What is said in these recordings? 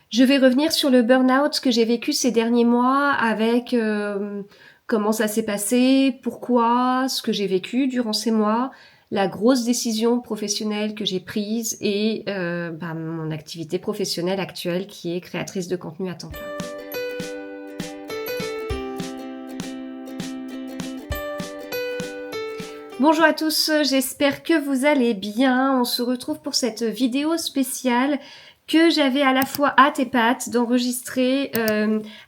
Je vais revenir sur le burn-out que j'ai vécu ces derniers mois avec comment ça s'est passé, pourquoi, ce que j'ai vécu durant ces mois, la grosse décision professionnelle que j'ai prise et mon activité professionnelle actuelle qui est créatrice de contenu à temps plein. Bonjour à tous, j'espère que vous allez bien. On se retrouve pour cette vidéo spéciale que j'avais à la fois hâte et pas hâte d'enregistrer.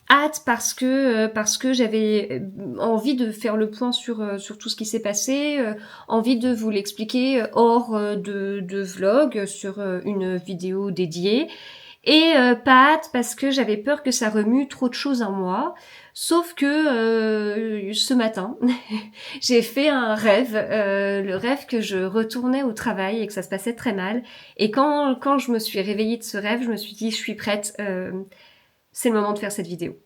Hâte parce que j'avais envie de faire le point sur tout ce qui s'est passé, envie de vous l'expliquer hors de vlog sur une vidéo dédiée. Et pas hâte parce que j'avais peur que ça remue trop de choses en moi. Sauf que ce matin, j'ai fait un rêve, le rêve que je retournais au travail et que ça se passait très mal. Et quand je me suis réveillée de ce rêve, je me suis dit, je suis prête, c'est le moment de faire cette vidéo.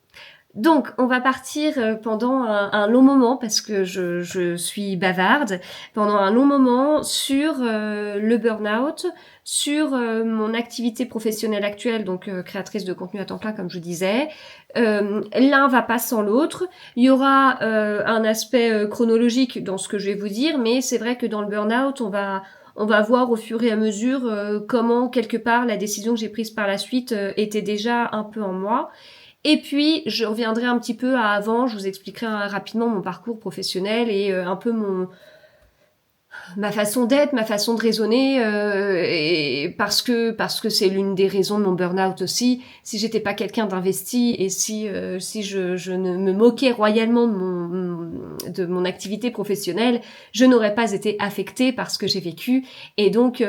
Donc, on va partir pendant un long moment, parce que je suis bavarde, pendant un long moment sur le burn-out, sur mon activité professionnelle actuelle, donc créatrice de contenu à temps plein, comme je disais. L'un va pas sans l'autre. Il y aura un aspect chronologique dans ce que je vais vous dire, mais c'est vrai que dans le burn-out, on va voir au fur et à mesure comment, quelque part, la décision que j'ai prise par la suite était déjà un peu en moi. Et puis, je reviendrai un petit peu à avant, je vous expliquerai rapidement mon parcours professionnel et un peu ma façon d'être, ma façon de raisonner, et parce que c'est l'une des raisons de mon burn-out aussi. Si j'étais pas quelqu'un d'investi et si je ne me moquais royalement de mon activité professionnelle, je n'aurais pas été affectée par ce que j'ai vécu. Et donc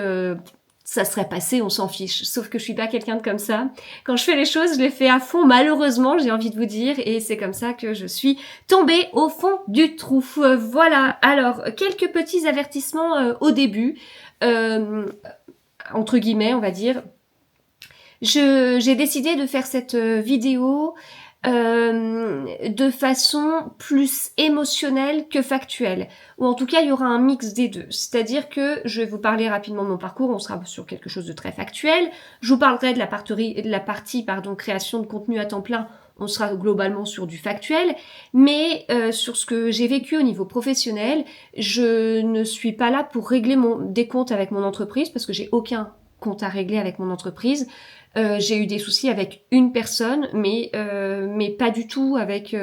ça serait passé, on s'en fiche. Sauf que je suis pas quelqu'un de comme ça. Quand je fais les choses, je les fais à fond, malheureusement, j'ai envie de vous dire, et c'est comme ça que je suis tombée au fond du trou. Voilà. Alors, quelques petits avertissements au début, entre guillemets, on va dire. J'ai décidé de faire cette vidéo de façon plus émotionnelle que factuelle. Ou en tout cas, il y aura un mix des deux. C'est-à-dire que je vais vous parler rapidement de mon parcours, on sera sur quelque chose de très factuel. Je vous parlerai de la partie création de contenu à temps plein, on sera globalement sur du factuel. Mais sur ce que j'ai vécu au niveau professionnel, je ne suis pas là pour régler des comptes avec mon entreprise, parce que j'ai aucun compte à régler avec mon entreprise. J'ai eu des soucis avec une personne, mais pas du tout avec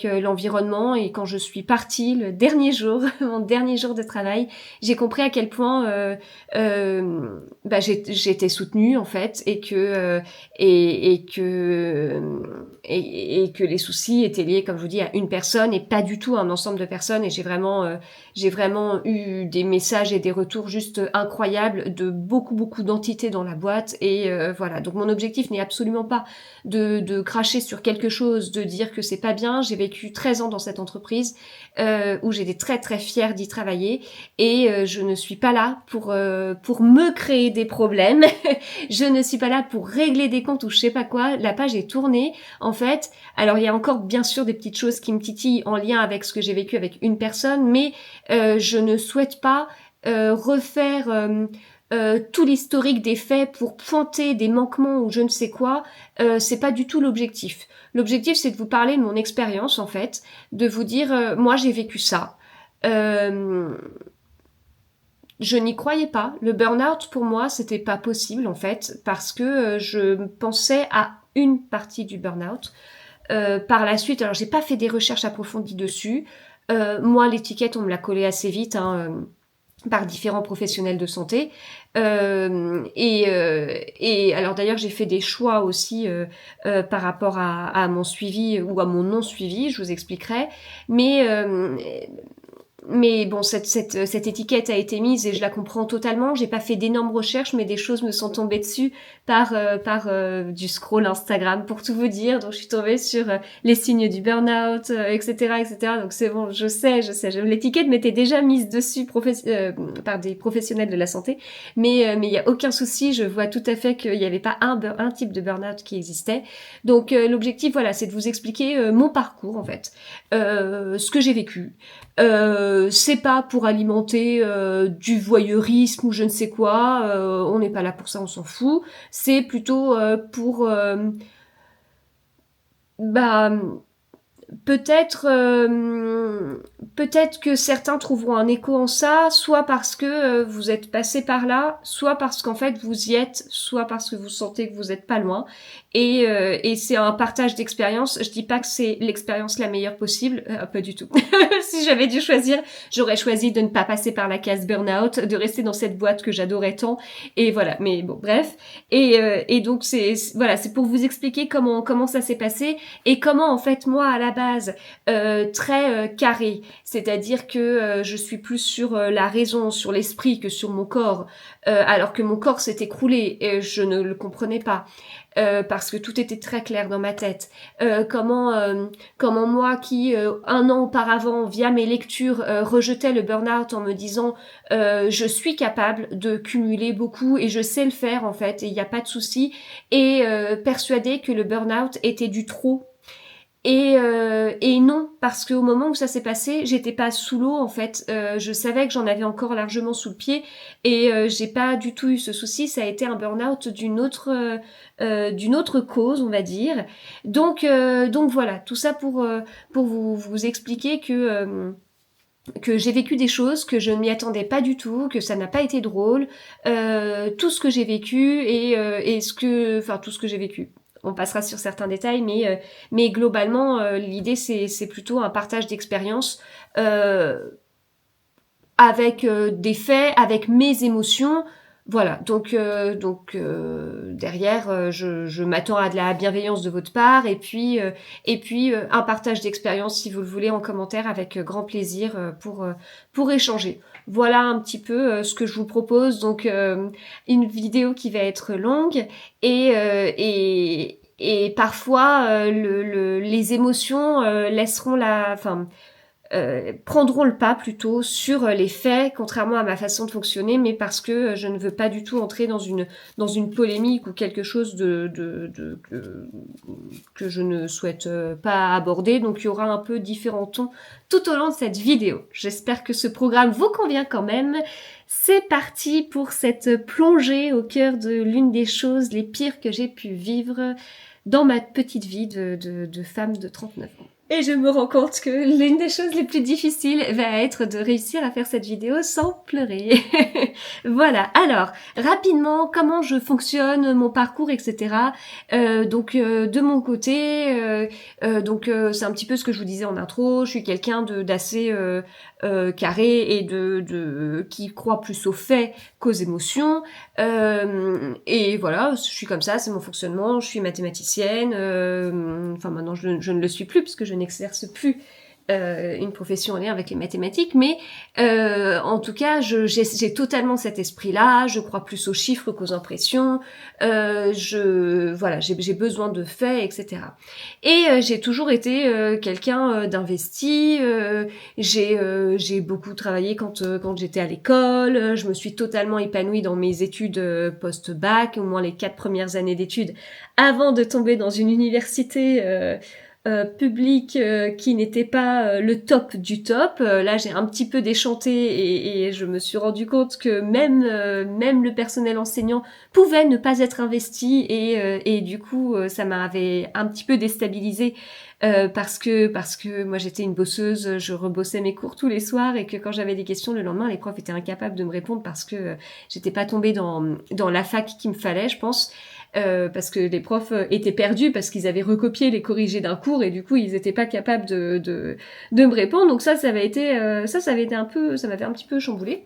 l'environnement. Et quand je suis partie le dernier jour, mon dernier jour de travail, j'ai compris à quel point j'étais soutenue en fait, et que les soucis étaient liés, comme je vous dis, à une personne et pas du tout à un ensemble de personnes. Et j'ai vraiment eu des messages et des retours juste incroyables de beaucoup d'entités dans la boîte. Et voilà, donc mon objectif n'est absolument pas de cracher sur quelque chose, de dire que c'est pas bien. J'ai vécu 13 ans dans cette entreprise où j'étais très très fière d'y travailler, et je ne suis pas là pour me créer des problèmes. Je ne suis pas là pour régler des comptes ou je sais pas quoi. La page est tournée en fait. Alors il y a encore bien sûr des petites choses qui me titillent en lien avec ce que j'ai vécu avec une personne, mais je ne souhaite pas refaire tout l'historique des faits pour pointer des manquements ou je ne sais quoi. C'est pas du tout l'objectif. L'objectif, c'est de vous parler de mon expérience, en fait, de vous dire, moi, j'ai vécu ça. Je n'y croyais pas. Le burn-out, pour moi, c'était pas possible, en fait, parce que je pensais à une partie du burn-out. Par la suite, alors j'ai pas fait des recherches approfondies dessus. Moi, l'étiquette, on me l'a collée assez vite, par différents professionnels de santé. Et alors d'ailleurs, j'ai fait des choix aussi par rapport à mon suivi ou à mon non-suivi, je vous expliquerai. Mais bon, cette étiquette a été mise et je la comprends totalement. J'ai pas fait d'énormes recherches, mais des choses me sont tombées dessus par du scroll Instagram, pour tout vous dire. Donc je suis tombée sur les signes du burn-out, etc., etc. Donc c'est bon, je sais. L'étiquette m'était déjà mise dessus par des professionnels de la santé, mais il y a aucun souci. Je vois tout à fait qu'il n'y avait pas un type de burn-out qui existait. Donc l'objectif, voilà, c'est de vous expliquer mon parcours en fait, ce que j'ai vécu. c'est pas pour alimenter du voyeurisme ou je ne sais quoi, on n'est pas là pour ça, on s'en fout. C'est plutôt pour bah peut-être peut-être que certains trouveront un écho en ça, soit parce que vous êtes passé par là, soit parce qu'en fait vous y êtes, soit parce que vous sentez que vous êtes pas loin. Et c'est un partage d'expérience. Je dis pas que c'est l'expérience la meilleure possible, pas du tout. Si j'avais dû choisir, j'aurais choisi de ne pas passer par la case burn-out, de rester dans cette boîte que j'adorais tant. Et voilà. Mais bon, bref. Et donc voilà, c'est pour vous expliquer comment ça s'est passé et comment en fait moi à la base très carré, c'est-à-dire que je suis plus sur la raison, sur l'esprit que sur mon corps, alors que mon corps s'est écroulé et je ne le comprenais pas. Parce que tout était très clair dans ma tête. Comment moi qui, un an auparavant, via mes lectures, rejetais le burn-out en me disant je suis capable de cumuler beaucoup et je sais le faire en fait, et il n'y a pas de souci, et persuadée que le burn-out était du trop. Et non, parce qu'au moment où ça s'est passé, j'étais pas sous l'eau en fait. Je savais que j'en avais encore largement sous le pied et j'ai pas du tout eu ce souci. Ça a été un burn-out d'une autre cause, on va dire. Donc voilà, tout ça pour vous expliquer que j'ai vécu des choses, que je ne m'y attendais pas du tout, que ça n'a pas été drôle, tout ce que j'ai vécu et tout ce que j'ai vécu. On passera sur certains détails, mais globalement, l'idée c'est plutôt un partage d'expérience avec des faits, avec mes émotions. Voilà, donc derrière, je m'attends à de la bienveillance de votre part et puis un partage d'expérience si vous le voulez en commentaire avec grand plaisir pour échanger. Voilà un petit peu ce que je vous propose. Donc une vidéo qui va être longue et parfois les émotions laisseront prendront le pas plutôt sur les faits, contrairement à ma façon de fonctionner, mais parce que je ne veux pas du tout entrer dans une polémique ou quelque chose que je ne souhaite pas aborder. Donc il y aura un peu différents tons tout au long de cette vidéo. J'espère que ce programme vous convient quand même. C'est parti pour cette plongée au cœur de l'une des choses les pires que j'ai pu vivre dans ma petite vie de femme de 39 ans. Et je me rends compte que l'une des choses les plus difficiles va être de réussir à faire cette vidéo sans pleurer. Voilà, alors, rapidement, comment je fonctionne, mon parcours, etc. De mon côté, c'est un petit peu ce que je vous disais en intro, je suis quelqu'un d'assez carré et qui croit plus aux faits qu'aux émotions. Et voilà, je suis comme ça, c'est mon fonctionnement, je suis mathématicienne, maintenant je ne le suis plus parce que je n'exerce plus une profession en lien avec les mathématiques, mais en tout cas, j'ai totalement cet esprit-là. Je crois plus aux chiffres qu'aux impressions. J'ai besoin de faits, etc. Et j'ai toujours été quelqu'un d'investi. J'ai beaucoup travaillé quand j'étais à l'école. Je me suis totalement épanouie dans mes études post-bac, au moins les 4 premières années d'études, avant de tomber dans une université public qui n'était pas le top du top. Là, j'ai un petit peu déchanté et je me suis rendu compte que même le personnel enseignant pouvait ne pas être investi et du coup, ça m'avait un petit peu déstabilisée parce que moi j'étais une bosseuse, je rebossais mes cours tous les soirs et que quand j'avais des questions le lendemain, les profs étaient incapables de me répondre parce que j'étais pas tombée dans la fac qu'il me fallait, je pense. Parce que les profs étaient perdus parce qu'ils avaient recopié les corrigés d'un cours et du coup ils n'étaient pas capables de me répondre. Donc ça avait été ça m'avait un petit peu chamboulé.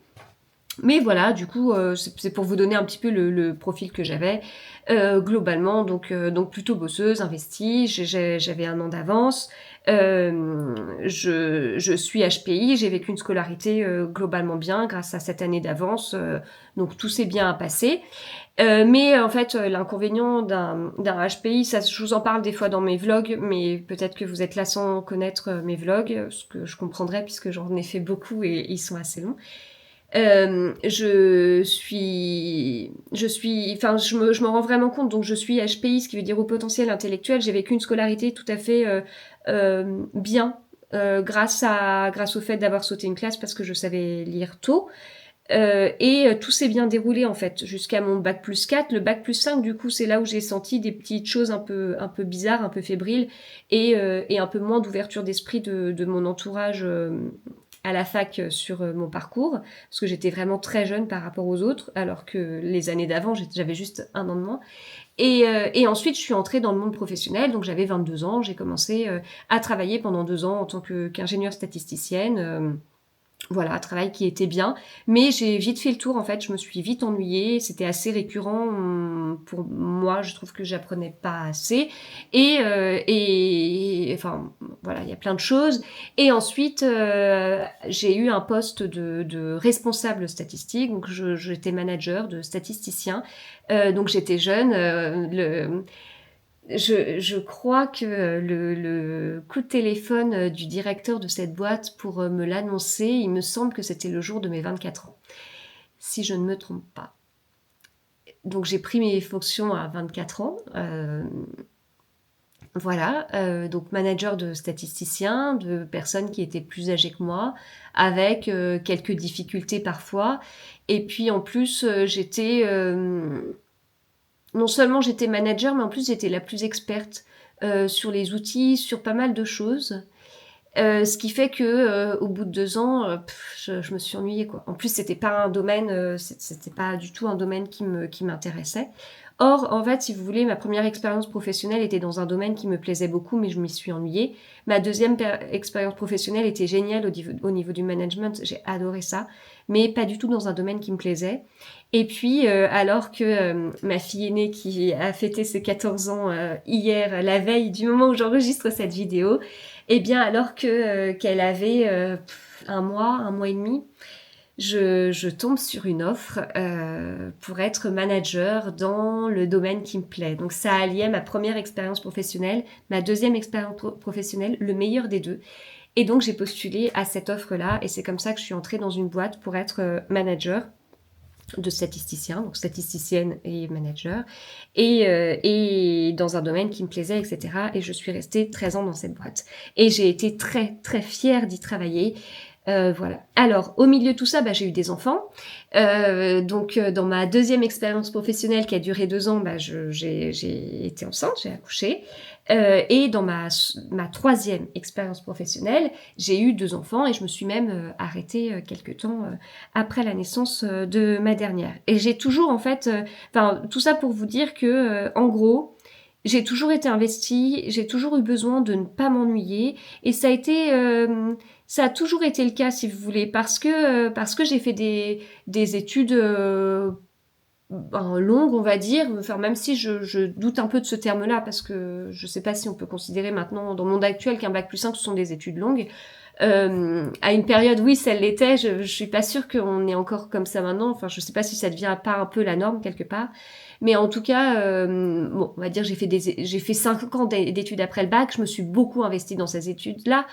Mais voilà, du coup, c'est pour vous donner un petit peu le profil que j'avais globalement. Donc plutôt bosseuse, investie. J'avais 1 an d'avance. Je suis HPI. J'ai vécu une scolarité globalement bien grâce à cette année d'avance. Donc tout s'est bien passé. Mais en fait, l'inconvénient d'un HPI, ça, je vous en parle des fois dans mes vlogs, mais peut-être que vous êtes là sans connaître mes vlogs, ce que je comprendrais puisque j'en ai fait beaucoup et ils sont assez longs. Je me rends vraiment compte, donc je suis HPI, ce qui veut dire au potentiel intellectuel. J'ai vécu une scolarité tout à fait bien grâce au fait d'avoir sauté une classe parce que je savais lire tôt. Tout s'est bien déroulé en fait jusqu'à mon bac+4. Le bac+5, du coup, c'est là où j'ai senti des petites choses un peu bizarres, un peu fébriles, et un peu moins d'ouverture d'esprit de mon entourage à la fac sur mon parcours, parce que j'étais vraiment très jeune par rapport aux autres, alors que les années d'avant, j'avais juste un an de moins. Et ensuite, je suis entrée dans le monde professionnel, donc j'avais 22 ans, j'ai commencé à travailler pendant 2 ans en tant qu'ingénieure statisticienne. Voilà, un travail qui était bien, mais j'ai vite fait le tour en fait, je me suis vite ennuyée, c'était assez récurrent pour moi, je trouve que j'apprenais pas assez, enfin voilà, il y a plein de choses. Et ensuite, j'ai eu un poste de responsable statistique, donc j'étais manager de statisticien, donc j'étais jeune, je crois que le coup de téléphone du directeur de cette boîte pour me l'annoncer, il me semble que c'était le jour de mes 24 ans, si je ne me trompe pas. Donc j'ai pris mes fonctions à 24 ans. Voilà, donc manager de statisticiens, de personnes qui étaient plus âgées que moi, avec quelques difficultés parfois. Et puis en plus, non seulement j'étais manager, mais en plus j'étais la plus experte sur les outils, sur pas mal de choses. Ce qui fait que au bout de 2 ans, je me suis ennuyée quoi. En plus, c'était pas un domaine, c'était pas du tout un domaine qui m'intéressait. Or, en fait, si vous voulez, ma première expérience professionnelle était dans un domaine qui me plaisait beaucoup, mais je m'y suis ennuyée. Ma deuxième expérience professionnelle était géniale au niveau du management, j'ai adoré ça, mais pas du tout dans un domaine qui me plaisait. Et puis, alors que ma fille aînée qui a fêté ses 14 ans hier, la veille du moment où j'enregistre cette vidéo, eh bien, alors qu'elle avait un mois et demi, je tombe sur une offre pour être manager dans le domaine qui me plaît. Donc ça alliait ma première expérience professionnelle, ma deuxième expérience professionnelle, le meilleur des deux. Et donc j'ai postulé à cette offre-là et c'est comme ça que je suis entrée dans une boîte pour être manager de statisticien, donc statisticienne et manager, et dans un domaine qui me plaisait, etc. Et je suis restée 13 ans dans cette boîte. Et j'ai été très, très fière d'y travailler. Voilà. Alors, au milieu de tout ça, j'ai eu des enfants. Donc, dans ma deuxième expérience professionnelle qui a duré 2 ans, j'ai été enceinte, j'ai accouché. Et dans ma troisième expérience professionnelle, j'ai eu 2 enfants et je me suis même arrêtée quelque temps après la naissance de ma dernière. Et j'ai toujours, en fait, tout ça pour vous dire que, en gros, j'ai toujours été investie, j'ai toujours eu besoin de ne pas m'ennuyer, et ça a toujours été le cas, si vous voulez, parce que j'ai fait des études longues, on va dire. Enfin, même si je doute un peu de ce terme-là, parce que je sais pas si on peut considérer maintenant, dans le monde actuel, qu'un bac+5, ce sont des études longues. À une période, oui, ça l'était. Je suis pas sûre qu'on est encore comme ça maintenant. Enfin, je sais pas si ça devient pas un peu la norme quelque part. Mais en tout cas, bon, on va dire, j'ai fait 5 ans d'études après le bac. Je me suis beaucoup investie dans ces études-là.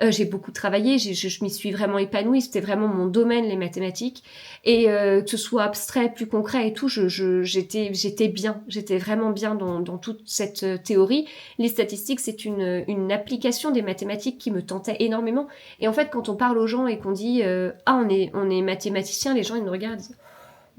J'ai beaucoup travaillé. Je m'y suis vraiment épanouie. C'était vraiment mon domaine, les mathématiques. Et que ce soit abstrait, plus concret et tout, j'étais bien. J'étais vraiment bien dans toute cette théorie. Les statistiques, c'est une application des mathématiques qui me tentait énormément. Et en fait, quand on parle aux gens et qu'on dit on est mathématicien, les gens ils nous regardent.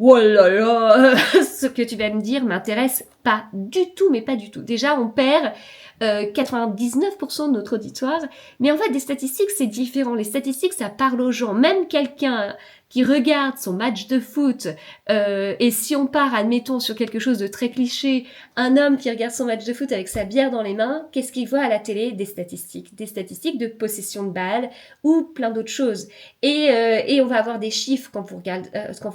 Oh là là, ce que tu vas me dire m'intéresse pas du tout, mais pas du tout. Déjà, on perd 99% de notre auditoire, mais en fait, des statistiques, c'est différent. Les statistiques, ça parle aux gens. Même quelqu'un qui regarde son match de foot, et si on part, admettons, sur quelque chose de très cliché, un homme qui regarde son match de foot avec sa bière dans les mains, qu'est-ce qu'il voit à la télé? Des statistiques de possession de balles ou plein d'autres choses. Et on va avoir des chiffres quand vous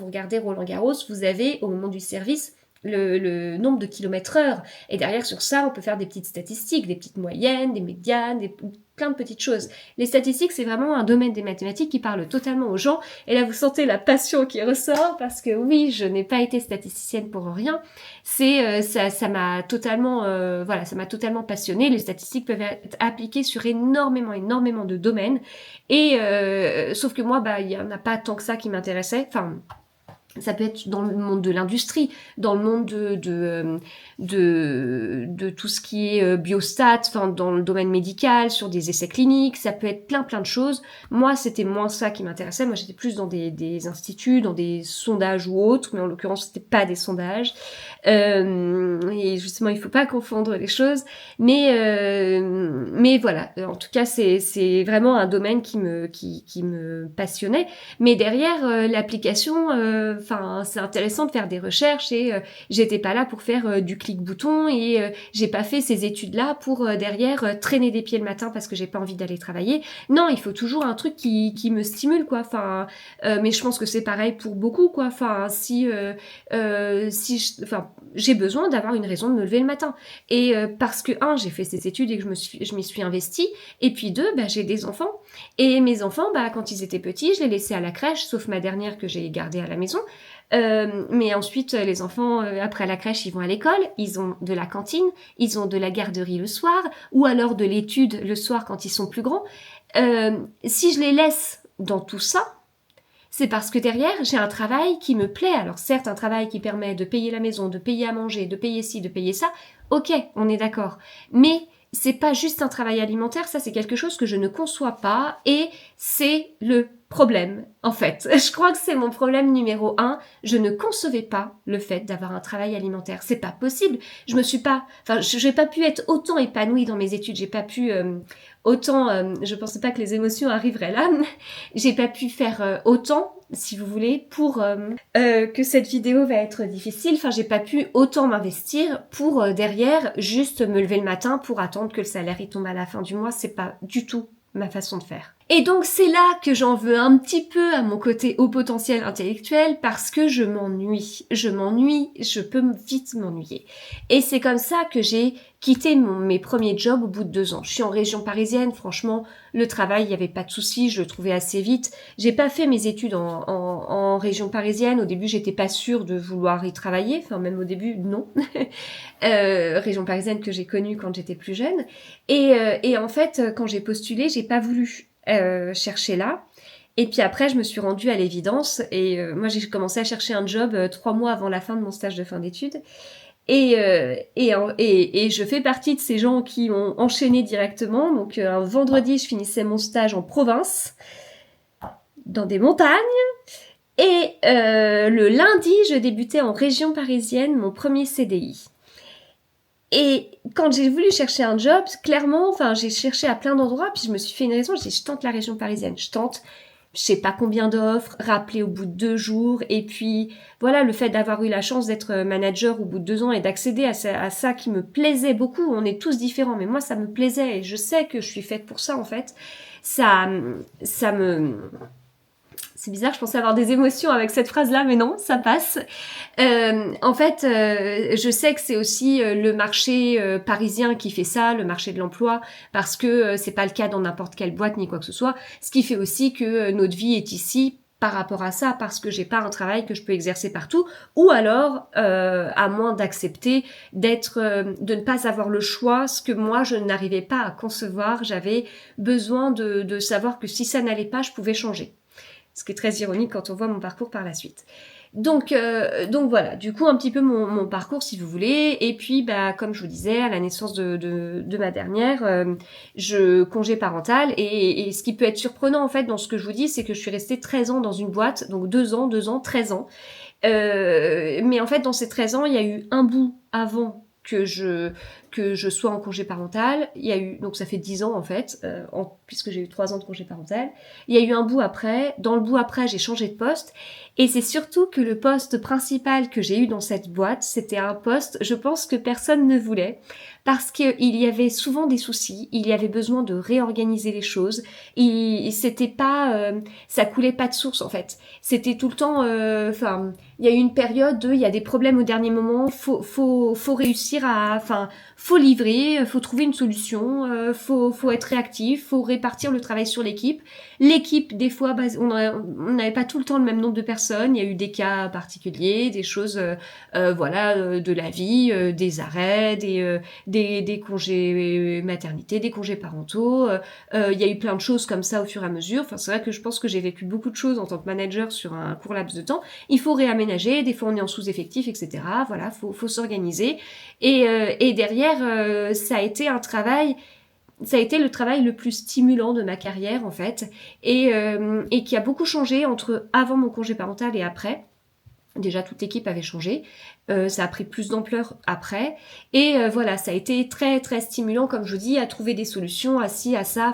regardez Roland-Garros, vous avez au moment du service le nombre de kilomètres/heure. Et derrière, sur ça, on peut faire des petites statistiques, des petites moyennes, des médianes, plein de petites choses. Les statistiques, c'est vraiment un domaine des mathématiques qui parle totalement aux gens. Et là, vous sentez la passion qui ressort, parce que oui, je n'ai pas été statisticienne pour rien. Ça m'a totalement, ça m'a totalement passionnée. Les statistiques peuvent être appliquées sur énormément de domaines. Et sauf que moi, il y en a pas tant que ça qui m'intéressait. Enfin, Ça peut être dans le monde de l'industrie, dans le monde de tout ce qui est biostat, enfin dans le domaine médical, sur des essais cliniques, ça peut être plein de choses. Moi, c'était moins ça qui m'intéressait. Moi, j'étais plus dans des instituts, dans des sondages ou autres, mais en l'occurrence, c'était pas des sondages. Et justement, il faut pas confondre les choses. Mais voilà. En tout cas, c'est vraiment un domaine qui me passionnait. Mais derrière l'application, enfin, c'est intéressant de faire des recherches et j'étais pas là pour faire du clic-bouton et j'ai pas fait ces études-là pour derrière traîner des pieds le matin parce que j'ai pas envie d'aller travailler. Non, il faut toujours un truc qui me stimule, quoi. Enfin, mais je pense que c'est pareil pour beaucoup, quoi. Enfin, enfin, j'ai besoin d'avoir une raison de me lever le matin. Et parce que j'ai fait ces études et que je m'y suis investie. Et puis deux, j'ai des enfants. Et mes enfants, quand ils étaient petits, je les laissais à la crèche, sauf ma dernière que j'ai gardée à la maison. Mais ensuite, les enfants, après la crèche, ils vont à l'école, ils ont de la cantine, ils ont de la garderie le soir, ou alors de l'étude le soir quand ils sont plus grands. Si je les laisse dans tout ça, c'est parce que derrière, j'ai un travail qui me plaît. Alors certes, un travail qui permet de payer la maison, de payer à manger, de payer ci, de payer ça. Ok, on est d'accord. Mais c'est pas juste un travail alimentaire, ça c'est quelque chose que je ne conçois pas et c'est le problème, en fait. Je crois que c'est mon problème numéro 1. Je ne concevais pas le fait d'avoir un travail alimentaire. C'est pas possible. J'ai pas pu être autant épanouie dans mes études. J'ai pas pu je pensais pas que les émotions arriveraient là. J'ai pas pu faire autant, si vous voulez, pour que cette vidéo va être difficile. Enfin, j'ai pas pu autant m'investir pour derrière juste me lever le matin pour attendre que le salaire il tombe à la fin du mois. C'est pas du tout ma façon de faire. Et donc c'est là que j'en veux un petit peu à mon côté haut potentiel intellectuel parce que je m'ennuie, je peux vite m'ennuyer. Et c'est comme ça que j'ai quitté mes premiers jobs au bout de 2 ans. Je suis en région parisienne, franchement, le travail, il n'y avait pas de souci, je le trouvais assez vite. J'ai pas fait mes études en région parisienne, au début j'étais pas sûre de vouloir y travailler, enfin même au début, non. Région parisienne que j'ai connue quand j'étais plus jeune. Et en fait, quand j'ai postulé, j'ai pas voulu chercher là. Et puis après, je me suis rendue à l'évidence et moi, j'ai commencé à chercher un job 3 mois avant la fin de mon stage de fin d'études. Et je fais partie de ces gens qui ont enchaîné directement. Donc un vendredi, je finissais mon stage en province, dans des montagnes. Et le lundi, je débutais en région parisienne, mon premier CDI. Et quand j'ai voulu chercher un job, clairement, enfin, j'ai cherché à plein d'endroits, puis je me suis fait une raison, j'ai dit, je tente la région parisienne, je sais pas combien d'offres, rappelé au bout de 2 jours, et puis, voilà, le fait d'avoir eu la chance d'être manager au bout de 2 ans et d'accéder à ça qui me plaisait beaucoup, on est tous différents, mais moi, ça me plaisait, et je sais que je suis faite pour ça, en fait, ça me... C'est bizarre, je pensais avoir des émotions avec cette phrase-là, mais non, ça passe. En fait, je sais que c'est aussi le marché parisien qui fait ça, le marché de l'emploi, parce que c'est pas le cas dans n'importe quelle boîte ni quoi que ce soit. Ce qui fait aussi que notre vie est ici par rapport à ça, parce que j'ai pas un travail que je peux exercer partout, ou alors à moins d'accepter de ne pas avoir le choix, ce que moi je n'arrivais pas à concevoir. J'avais besoin de savoir que si ça n'allait pas, je pouvais changer. Ce qui est très ironique quand on voit mon parcours par la suite. Donc voilà, du coup un petit peu mon parcours si vous voulez. Et puis comme je vous disais, à la naissance de ma dernière, congé parental. Et ce qui peut être surprenant en fait dans ce que je vous dis, c'est que je suis restée 13 ans dans une boîte, donc 2 ans, 13 ans. Mais en fait dans ces 13 ans, il y a eu un bout avant que je sois en congé parental. Il y a eu, donc ça fait 10 ans en fait, puisque j'ai eu 3 ans de congé parental. Il y a eu un bout après. Dans le bout après, j'ai changé de poste. Et c'est surtout que le poste principal que j'ai eu dans cette boîte, c'était un poste, je pense que personne ne voulait, parce qu'il y avait souvent des soucis, il y avait besoin de réorganiser les choses, et c'était pas, ça coulait pas de source en fait. C'était tout le temps, il y a eu une période il y a des problèmes au dernier moment, faut réussir faut livrer, faut trouver une solution, faut être réactif, faut répartir le travail sur l'équipe. L'équipe, des fois, on n'avait pas tout le temps le même nombre de personnes. Il y a eu des cas particuliers, des choses, de la vie, des arrêts, des congés maternité, des congés parentaux. Il y a eu plein de choses comme ça au fur et à mesure. Enfin, c'est vrai que je pense que j'ai vécu beaucoup de choses en tant que manager sur un court laps de temps. Il faut réaménager, des fois on est en sous-effectif, etc. Voilà, faut s'organiser. Et derrière, ça a été le travail le plus stimulant de ma carrière en fait, et qui a beaucoup changé entre avant mon congé parental et après. Déjà, toute l'équipe avait changé. Ça a pris plus d'ampleur après. Et voilà, ça a été très, très stimulant, comme je vous dis, à trouver des solutions, à ci, à ça,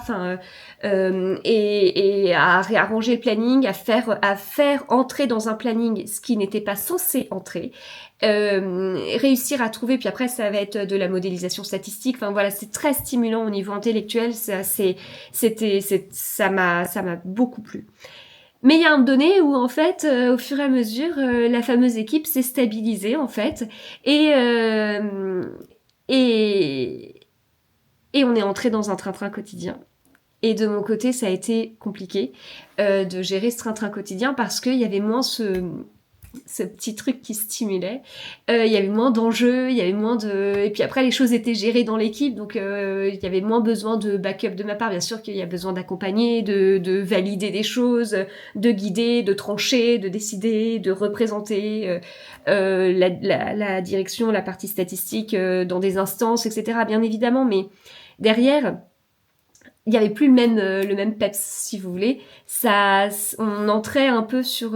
et à réarranger le planning, à faire entrer dans un planning ce qui n'était pas censé entrer. Réussir à trouver, puis après, ça va être de la modélisation statistique. Enfin, voilà, c'est très stimulant au niveau intellectuel. Ça m'a beaucoup plu. Mais il y a un moment donné où en fait, au fur et à mesure, la fameuse équipe s'est stabilisée en fait, et et et on est entré dans un train-train quotidien. Et de mon côté, ça a été compliqué de gérer ce train-train quotidien parce qu'il y avait moins ce petit truc qui stimulait. Il y avait moins d'enjeux, il y avait moins de... Et puis après, les choses étaient gérées dans l'équipe, donc il y avait moins besoin de backup de ma part. Bien sûr qu'il y a besoin d'accompagner, de valider des choses, de guider, de trancher, de décider, de représenter la direction, la partie statistique dans des instances, etc. Bien évidemment, mais derrière... il y avait plus le même peps, si vous voulez. On entrait un peu sur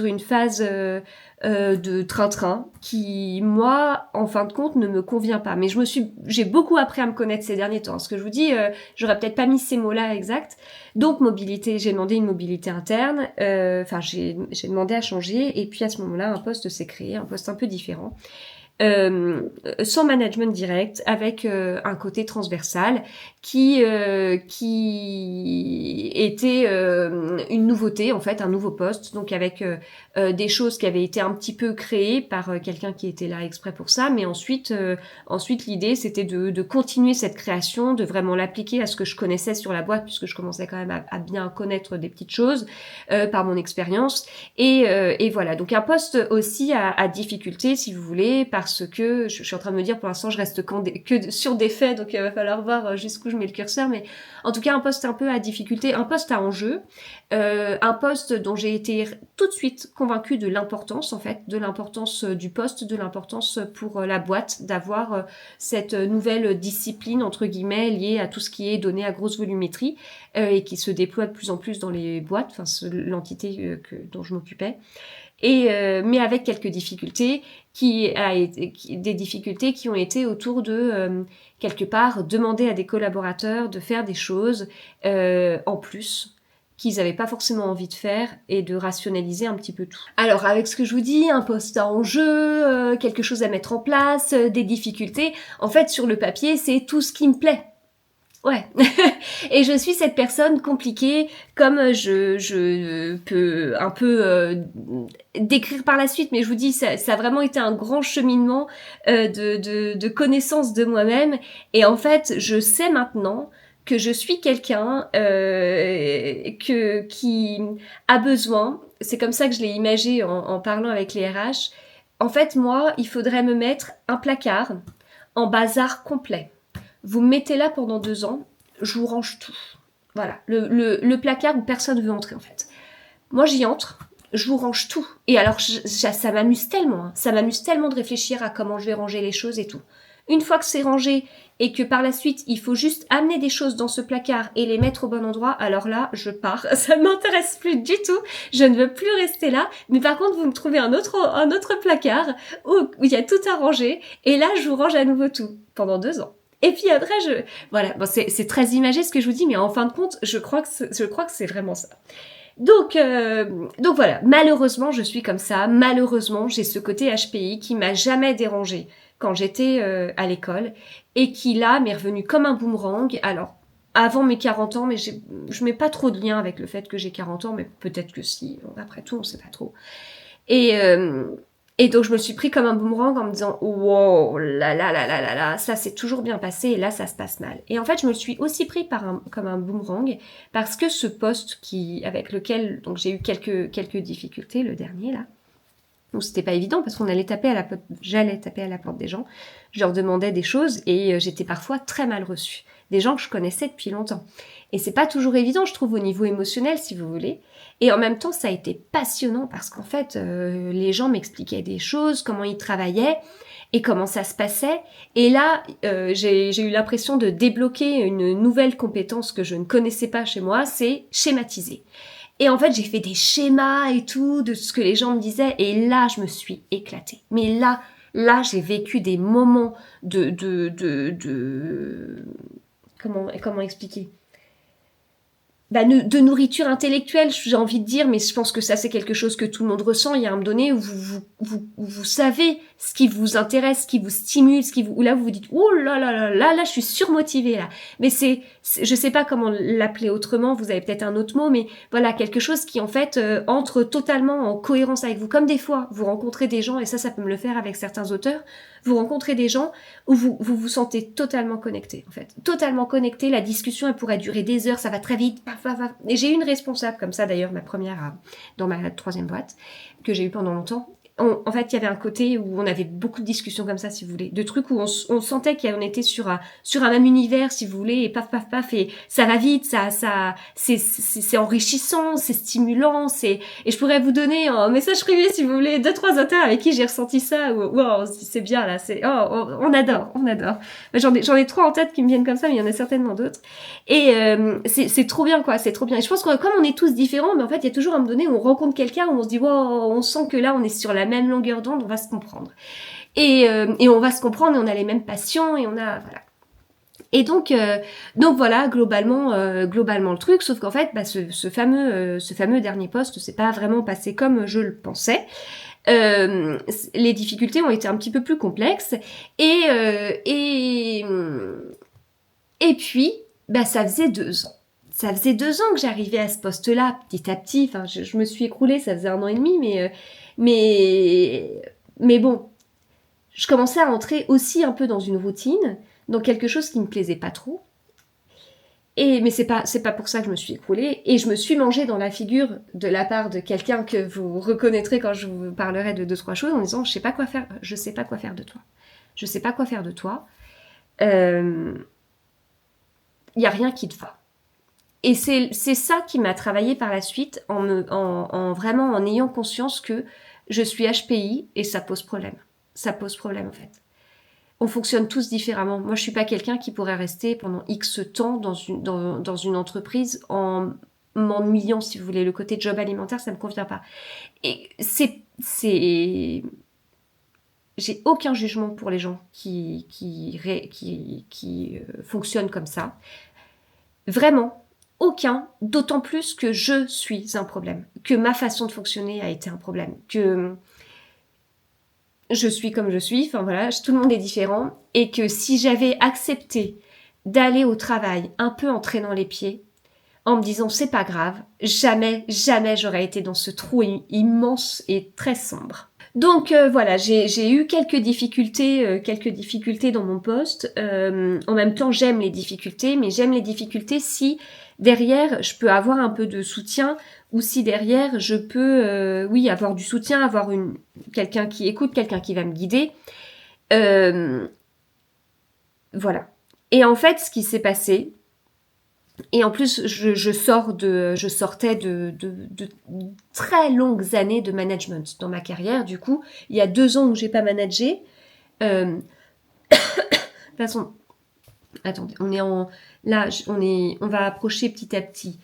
une phase de train-train qui, moi, en fin de compte, ne me convient pas. Mais j'ai beaucoup appris à me connaître ces derniers temps. Ce que je vous dis, j'aurais peut-être pas mis ces mots-là exacts. Donc, mobilité, j'ai demandé une mobilité interne. J'ai demandé à changer. Et puis, à ce moment-là, un poste s'est créé, un poste un peu différent. Sans management direct, avec un côté transversal qui était une nouveauté en fait, un nouveau poste, donc avec des choses qui avaient été un petit peu créées par quelqu'un qui était là exprès pour ça, mais ensuite l'idée c'était de continuer cette création, de vraiment l'appliquer à ce que je connaissais sur la boîte, puisque je commençais quand même à bien connaître des petites choses par mon expérience, et voilà, donc un poste aussi à difficulté si vous voulez, parce que je suis en train de me dire pour l'instant je reste que sur des faits, donc il va falloir voir jusqu'où je mets le curseur, mais en tout cas un poste un peu à difficulté, un poste à enjeu, un poste dont j'ai été tout de suite convaincue de l'importance en fait, de l'importance du poste, de l'importance pour la boîte d'avoir cette nouvelle discipline entre guillemets liée à tout ce qui est donné à grosse volumétrie et qui se déploie de plus en plus dans les boîtes, enfin l'entité dont je m'occupais. Mais avec quelques difficultés des difficultés qui ont été autour de quelque part demander à des collaborateurs de faire des choses en plus qu'ils n'avaient pas forcément envie de faire et de rationaliser un petit peu tout. Alors avec ce que je vous dis, un poste à enjeu, quelque chose à mettre en place, des difficultés, en fait sur le papier c'est tout ce qui me plaît. Ouais. Et je suis cette personne compliquée, comme je peux un peu décrire par la suite, mais je vous dis, ça a vraiment été un grand cheminement de connaissance de moi-même. Et en fait, je sais maintenant que je suis quelqu'un qui a besoin, c'est comme ça que je l'ai imagé en parlant avec les RH, en fait, moi, il faudrait me mettre un placard en bazar complet. Vous me mettez là pendant 2 ans, je vous range tout. Voilà, le placard où personne veut entrer en fait. Moi j'y entre, je vous range tout. Et alors ça m'amuse tellement, hein. Ça m'amuse tellement de réfléchir à comment je vais ranger les choses et tout. Une fois que c'est rangé et que par la suite il faut juste amener des choses dans ce placard et les mettre au bon endroit, alors là je pars. Ça ne m'intéresse plus du tout. Je ne veux plus rester là. Mais par contre vous me trouvez un autre placard où il y a tout à ranger et là je vous range à nouveau tout pendant 2 ans. Et puis après, voilà, bon, c'est très imagé ce que je vous dis, mais en fin de compte, je crois que c'est vraiment ça. Donc voilà, malheureusement, je suis comme ça. Malheureusement, j'ai ce côté HPI qui m'a jamais dérangé quand j'étais à l'école et qui là m'est revenu comme un boomerang. Alors, avant mes 40 ans, mais je mets pas trop de lien avec le fait que j'ai 40 ans, mais peut-être que si. Après tout, on sait pas trop. Et Et donc je me suis pris comme un boomerang en me disant wow, là là là là là là, ça s'est toujours bien passé et là ça se passe mal. Et en fait je me suis aussi pris comme un boomerang parce que ce poste avec lequel donc j'ai eu quelques difficultés, le dernier là, où c'était pas évident parce qu'on j'allais taper à la porte des gens, je leur demandais des choses et j'étais parfois très mal reçue. Des gens que je connaissais depuis longtemps. Et c'est pas toujours évident, je trouve, au niveau émotionnel, si vous voulez. Et en même temps, ça a été passionnant parce qu'en fait, les gens m'expliquaient des choses, comment ils travaillaient et comment ça se passait. Et là, j'ai eu l'impression de débloquer une nouvelle compétence que je ne connaissais pas chez moi, c'est schématiser. Et en fait, j'ai fait des schémas et tout de ce que les gens me disaient. Et là, je me suis éclatée. Mais là, j'ai vécu des moments de comment expliquer, de nourriture intellectuelle, j'ai envie de dire, mais je pense que ça, c'est quelque chose que tout le monde ressent. Il y a un moment donné où vous savez ce qui vous intéresse, ce qui vous stimule, où là, vous vous dites, oh là là là là, là, je suis surmotivée, là. Mais je sais pas comment l'appeler autrement, vous avez peut-être un autre mot, mais voilà, quelque chose qui, en fait, entre totalement en cohérence avec vous. Comme des fois, vous rencontrez des gens, et ça peut me le faire avec certains auteurs, vous rencontrez des gens où vous sentez totalement connecté, en fait. Totalement connecté, la discussion, elle pourrait durer des heures, ça va très vite, paf, paf, paf. Et j'ai eu une responsable comme ça, d'ailleurs, ma première, dans ma troisième boîte, que j'ai eu pendant longtemps. En fait, il y avait un côté où on avait beaucoup de discussions comme ça, si vous voulez. De trucs où on sentait qu'on était sur un même univers, si vous voulez, et paf, paf, paf, et ça va vite, c'est enrichissant, c'est stimulant, et je pourrais vous donner un message privé, si vous voulez, 2-3 auteurs avec qui j'ai ressenti ça, où, wow, c'est bien, là, on adore. J'en ai 3 en tête qui me viennent comme ça, mais il y en a certainement d'autres. Et c'est trop bien, quoi, c'est trop bien. Et je pense que comme on est tous différents, mais en fait, il y a toujours un moment donné où on rencontre quelqu'un, où on se dit, wow, on sent que là, on est sur la même longueur d'onde, on va se comprendre. Et on va se comprendre, et on a les mêmes passions, et voilà. Et donc voilà, globalement le truc, sauf qu'en fait, ce fameux dernier poste, c'est pas vraiment passé comme je le pensais. Les difficultés ont été un petit peu plus complexes, et puis, ça faisait 2 ans. Ça faisait 2 ans que j'arrivais à ce poste-là, petit à petit. Enfin, je me suis écroulée, ça faisait 1 an et demi, mais bon, je commençais à entrer aussi un peu dans une routine, dans quelque chose qui me plaisait pas trop. Mais c'est pas pour ça que je me suis écroulée. Et je me suis mangée dans la figure de la part de quelqu'un que vous reconnaîtrez quand je vous parlerai de 2-3 choses en disant, je sais pas quoi faire de toi. Je sais pas quoi faire de toi. Il y a rien qui te va. Et c'est ça qui m'a travaillé par la suite, vraiment en ayant conscience que je suis HPI et ça pose problème. Ça pose problème, en fait. On fonctionne tous différemment. Moi, je suis pas quelqu'un qui pourrait rester pendant X temps dans une entreprise en m'ennuyant, si vous voulez. Le côté job alimentaire, ça me convient pas. Et j'ai aucun jugement pour les gens qui fonctionnent comme ça. Vraiment, aucun, d'autant plus que je suis un problème, que ma façon de fonctionner a été un problème, que je suis comme je suis, enfin voilà, tout le monde est différent, et que si j'avais accepté d'aller au travail un peu en traînant les pieds, en me disant c'est pas grave, jamais j'aurais été dans ce trou immense et très sombre. Donc voilà, j'ai eu quelques difficultés dans mon poste. En même temps, j'aime les difficultés, mais j'aime les difficultés si derrière je peux avoir un peu de soutien, ou si derrière je peux, avoir du soutien, avoir quelqu'un qui écoute, quelqu'un qui va me guider. Voilà. Et en fait, ce qui s'est passé, et en plus, je sortais de très longues années de management dans ma carrière. Du coup, il y a 2 ans où j'ai pas managé. De toute façon, attendez, on va approcher petit à petit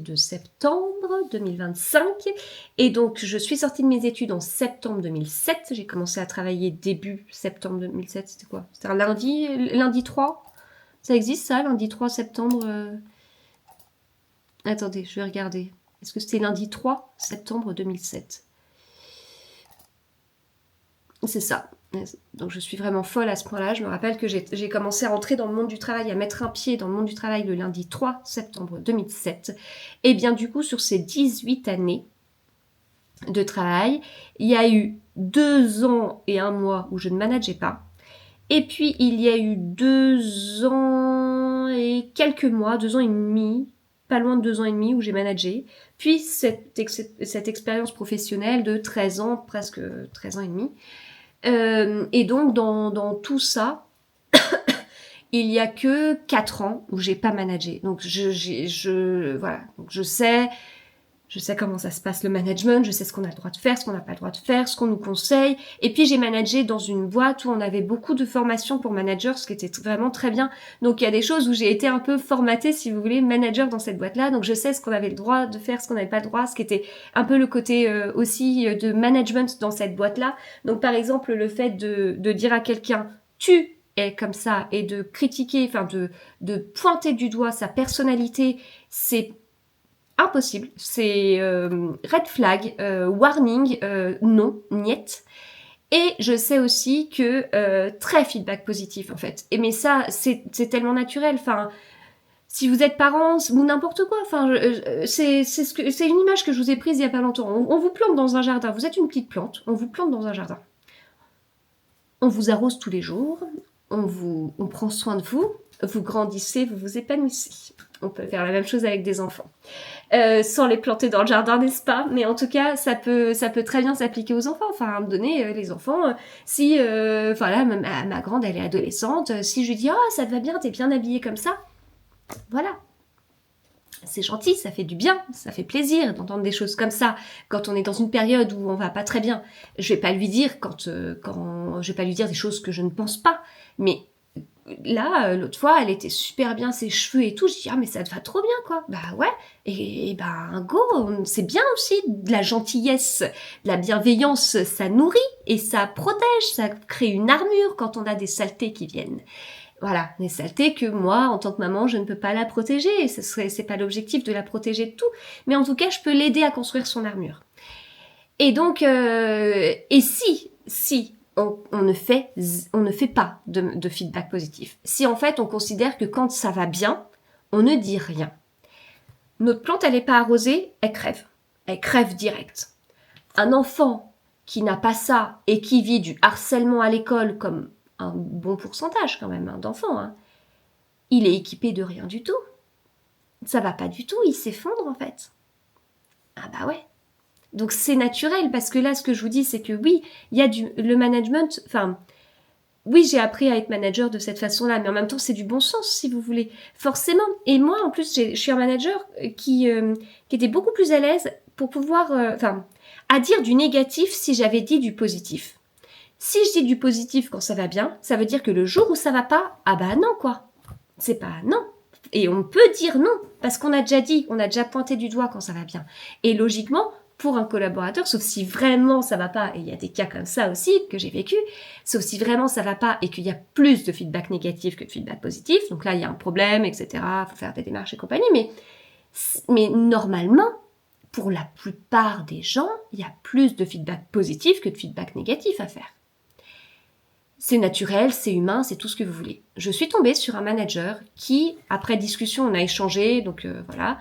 de septembre 2025. Et donc, je suis sortie de mes études en septembre 2007. J'ai commencé à travailler début septembre 2007. C'était quoi? C'était un lundi 3? Ça existe ça, lundi 3 septembre Attendez, je vais regarder. Est-ce que c'était lundi 3 septembre 2007? C'est ça. Donc je suis vraiment folle à ce point-là. Je me rappelle que j'ai commencé à rentrer dans le monde du travail, à mettre un pied dans le monde du travail le lundi 3 septembre 2007. Et bien du coup, sur ces 18 années, de travail. Il y a eu 2 ans et 1 mois où je ne manageais pas. Et puis, il y a eu 2 ans et quelques mois, 2 ans et demi, pas loin de 2 ans et demi où j'ai managé. Puis, cette expérience professionnelle de 13 ans, presque 13 ans et demi. Et donc, dans tout ça, il y a que 4 ans où j'ai pas managé. Donc, voilà. Donc, je sais comment ça se passe le management, je sais ce qu'on a le droit de faire, ce qu'on n'a pas le droit de faire, ce qu'on nous conseille. Et puis j'ai managé dans une boîte où on avait beaucoup de formations pour managers, ce qui était vraiment très bien. Donc il y a des choses où j'ai été un peu formatée, si vous voulez, manager dans cette boîte-là. Donc je sais ce qu'on avait le droit de faire, ce qu'on n'avait pas le droit, ce qui était un peu le côté aussi de management dans cette boîte-là. Donc par exemple, le fait de dire à quelqu'un « tu » est comme ça et de critiquer, enfin de pointer du doigt sa personnalité, c'est impossible, c'est red flag, warning, non, niet. Et je sais aussi que très feedback positif en fait. Et mais ça, c'est tellement naturel. Enfin, si vous êtes parents ou n'importe quoi, enfin, c'est une image que je vous ai prise il y a pas longtemps. On vous plante dans un jardin. Vous êtes une petite plante. On vous plante dans un jardin. On vous arrose tous les jours. On prend soin de vous. Vous grandissez, vous vous épanouissez. On peut faire la même chose avec des enfants. Sans les planter dans le jardin, n'est-ce pas? Mais en tout cas, ça peut très bien s'appliquer aux enfants. Enfin, à un moment donné, les enfants, si, enfin là, ma grande, elle est adolescente, si je lui dis, oh, ça te va bien, t'es bien habillée comme ça, voilà. C'est gentil, ça fait du bien, ça fait plaisir d'entendre des choses comme ça quand on est dans une période où on va pas très bien. Je vais pas lui dire je vais pas lui dire des choses que je ne pense pas, mais là, l'autre fois, elle était super bien, ses cheveux et tout. Je dis, ah, mais ça te va trop bien, quoi. Bah ouais. Et bah, go, c'est bien aussi. De la gentillesse, de la bienveillance, ça nourrit et ça protège, ça crée une armure quand on a des saletés qui viennent. Voilà, des saletés que moi, en tant que maman, je ne peux pas la protéger. Et c'est pas l'objectif de la protéger de tout. Mais en tout cas, je peux l'aider à construire son armure. Et donc, et si on ne fait pas de feedback positif. Si en fait on considère que quand ça va bien, on ne dit rien. Notre plante, elle n'est pas arrosée, elle crève. Elle crève direct. Un enfant qui n'a pas ça et qui vit du harcèlement à l'école, comme un bon pourcentage quand même d'enfants, hein, il est équipé de rien du tout. Ça va pas du tout, il s'effondre en fait. Ah bah ouais. Donc c'est naturel parce que là, ce que je vous dis, c'est que oui, il y a le management. Enfin, oui, j'ai appris à être manager de cette façon-là, mais en même temps, c'est du bon sens, si vous voulez, forcément. Et moi, en plus, je suis un manager qui était beaucoup plus à l'aise pour pouvoir, à dire du négatif si j'avais dit du positif. Si je dis du positif quand ça va bien, ça veut dire que le jour où ça va pas, ah bah non quoi, c'est pas non. Et on peut dire non parce qu'on a déjà dit, on a déjà pointé du doigt quand ça va bien. Et logiquement, pour un collaborateur, sauf si vraiment ça va pas, et il y a des cas comme ça aussi que j'ai vécu, sauf si vraiment ça va pas et qu'il y a plus de feedback négatif que de feedback positif, donc là il y a un problème, etc., faut faire des démarches et compagnie, mais normalement, pour la plupart des gens, il y a plus de feedback positif que de feedback négatif à faire. C'est naturel, c'est humain, c'est tout ce que vous voulez. Je suis tombée sur un manager qui, après discussion, on a échangé, donc voilà,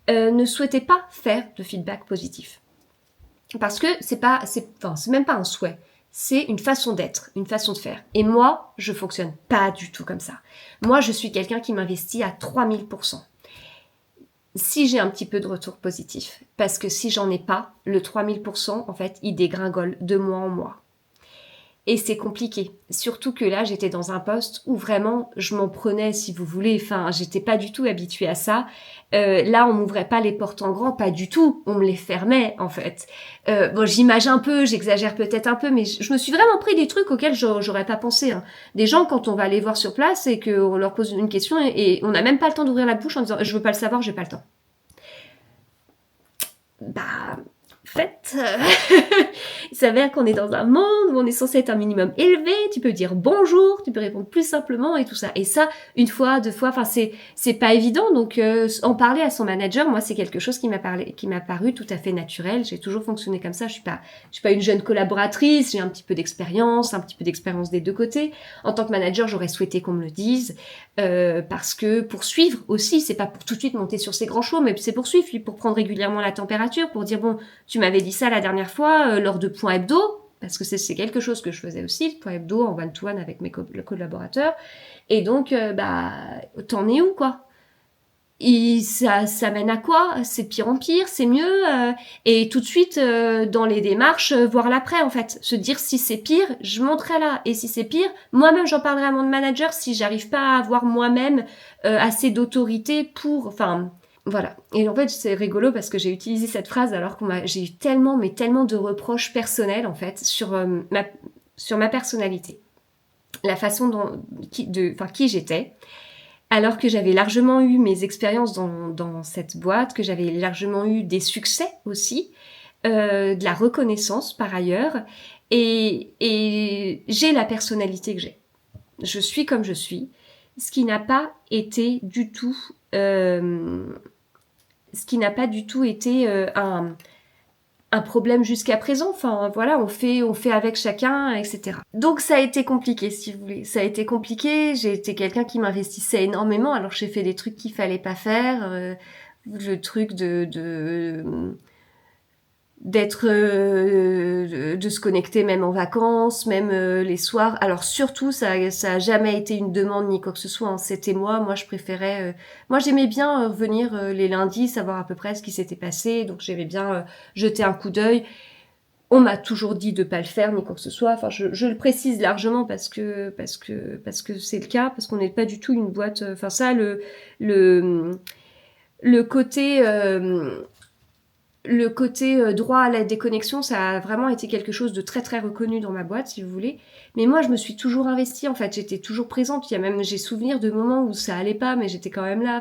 ne souhaitait pas faire de feedback positif. Parce que c'est même pas un souhait, c'est une façon d'être, une façon de faire. Et moi, je fonctionne pas du tout comme ça. Moi, je suis quelqu'un qui m'investit à 3000%. Si j'ai un petit peu de retour positif, parce que si j'en ai pas, le 3000%, en fait, il dégringole de mois en mois. Et c'est compliqué. Surtout que là, j'étais dans un poste où vraiment, je m'en prenais, si vous voulez. Enfin, j'étais pas du tout habituée à ça. Là, on m'ouvrait pas les portes en grand, pas du tout. On me les fermait, en fait. Bon, j'imagine un peu, j'exagère peut-être un peu, mais je me suis vraiment pris des trucs auxquels j'aurais pas pensé. Hein. Des gens, quand on va les voir sur place et qu'on leur pose une question et on n'a même pas le temps d'ouvrir la bouche en disant « je veux pas le savoir, j'ai pas le temps ». Bah... En fait, il s'avère qu'on est dans un monde où on est censé être un minimum élevé, tu peux dire bonjour, tu peux répondre plus simplement et tout ça. Et ça, une fois, deux fois, enfin c'est pas évident. Donc en parler à son manager, moi c'est quelque chose qui m'a paru tout à fait naturel. J'ai toujours fonctionné comme ça. Je suis pas une jeune collaboratrice, j'ai un petit peu d'expérience des deux côtés. En tant que manager, j'aurais souhaité qu'on me le dise parce que pour suivre aussi, c'est pas pour tout de suite monter sur ses grands chevaux, mais c'est pour suivre, pour prendre régulièrement la température, pour dire bon, tu m'avais dit ça la dernière fois lors de Point Hebdo, parce que c'est quelque chose que je faisais aussi, Point Hebdo en one-to-one avec mes collaborateurs. Et donc, t'en es où, quoi? Et ça mène à quoi? C'est de pire en pire, c'est mieux. Et tout de suite, dans les démarches, voir l'après, en fait. Se dire, si c'est pire, je monterai là. Et si c'est pire, moi-même, j'en parlerai à mon manager si j'arrive pas à avoir moi-même assez d'autorité pour... Enfin, voilà. Et en fait, c'est rigolo parce que j'ai utilisé cette phrase alors j'ai eu tellement, mais tellement de reproches personnels, en fait, sur ma personnalité. La façon qui j'étais. Alors que j'avais largement eu mes expériences dans cette boîte, que j'avais largement eu des succès aussi, de la reconnaissance par ailleurs, et j'ai la personnalité que j'ai. Je suis comme je suis, ce qui n'a pas été du tout, un problème jusqu'à présent. Enfin, voilà, on fait avec chacun, etc. Donc ça a été compliqué, si vous voulez. Ça a été compliqué. J'ai été quelqu'un qui m'investissait énormément. Alors j'ai fait des trucs qu'il fallait pas faire. Le truc de se connecter même en vacances, même les soirs. Alors surtout, ça a jamais été une demande ni quoi que ce soit, hein. C'était moi je préférais... moi j'aimais bien revenir les lundis, savoir à peu près ce qui s'était passé, donc j'aimais bien jeter un coup d'œil. On m'a toujours dit de pas le faire ni quoi que ce soit. Enfin, je le précise largement parce que c'est le cas, parce qu'on n'est pas du tout une boîte... Enfin ça, le côté... le côté droit à la déconnexion, ça a vraiment été quelque chose de très très reconnu dans ma boîte, si vous voulez. Mais moi, je me suis toujours investie, en fait. J'étais toujours présente. J'ai souvenir de moments où ça allait pas, mais j'étais quand même là.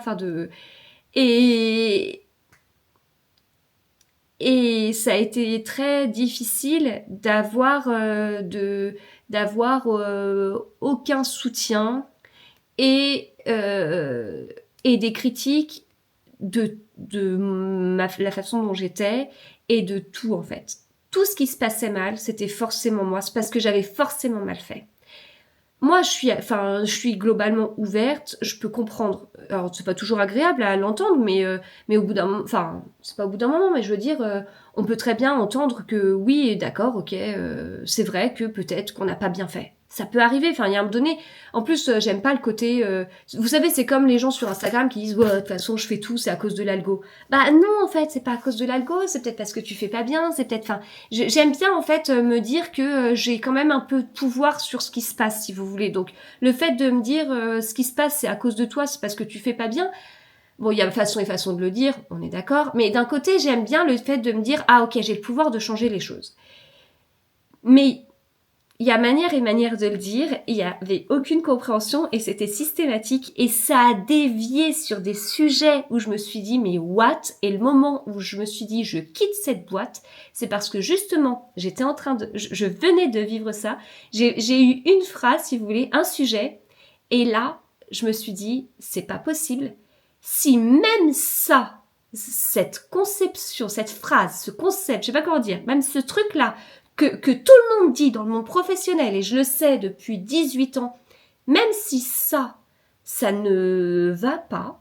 Et ça a été très difficile d'avoir aucun soutien et des critiques de la façon dont j'étais et de tout, en fait. Tout ce qui se passait mal, c'était forcément moi. C'est parce que j'avais forcément mal fait. Moi, je suis globalement ouverte. Je peux comprendre. Alors, c'est pas toujours agréable à l'entendre, mais au bout d'un moment, enfin, c'est pas au bout d'un moment, mais je veux dire, on peut très bien entendre que oui, d'accord, ok, c'est vrai que peut-être qu'on n'a pas bien fait. Ça peut arriver. Enfin, il y a un moment donné. En plus, j'aime pas le côté. Vous savez, c'est comme les gens sur Instagram qui disent, ouais, de toute façon, je fais tout, c'est à cause de l'algo. Bah non, en fait, c'est pas à cause de l'algo. C'est peut-être parce que tu fais pas bien. C'est peut-être. Enfin, j'aime bien en fait me dire que j'ai quand même un peu de pouvoir sur ce qui se passe, si vous voulez. Donc, le fait de me dire ce qui se passe, c'est à cause de toi, c'est parce que tu fais pas bien. Bon, il y a façon et façon de le dire, on est d'accord. Mais d'un côté, j'aime bien le fait de me dire, ah ok, j'ai le pouvoir de changer les choses. Mais il y a manière et manière de le dire, il n'y avait aucune compréhension et c'était systématique et ça a dévié sur des sujets où je me suis dit mais what? Et le moment où je me suis dit je quitte cette boîte, c'est parce que justement j'étais en train de... Je venais de vivre ça, j'ai eu une phrase si vous voulez, un sujet et là je me suis dit c'est pas possible. Si même ça, cette conception, cette phrase, ce concept, je sais pas comment dire, même ce truc-là, que tout le monde dit dans le monde professionnel, et je le sais depuis 18 ans, même si ça ne va pas,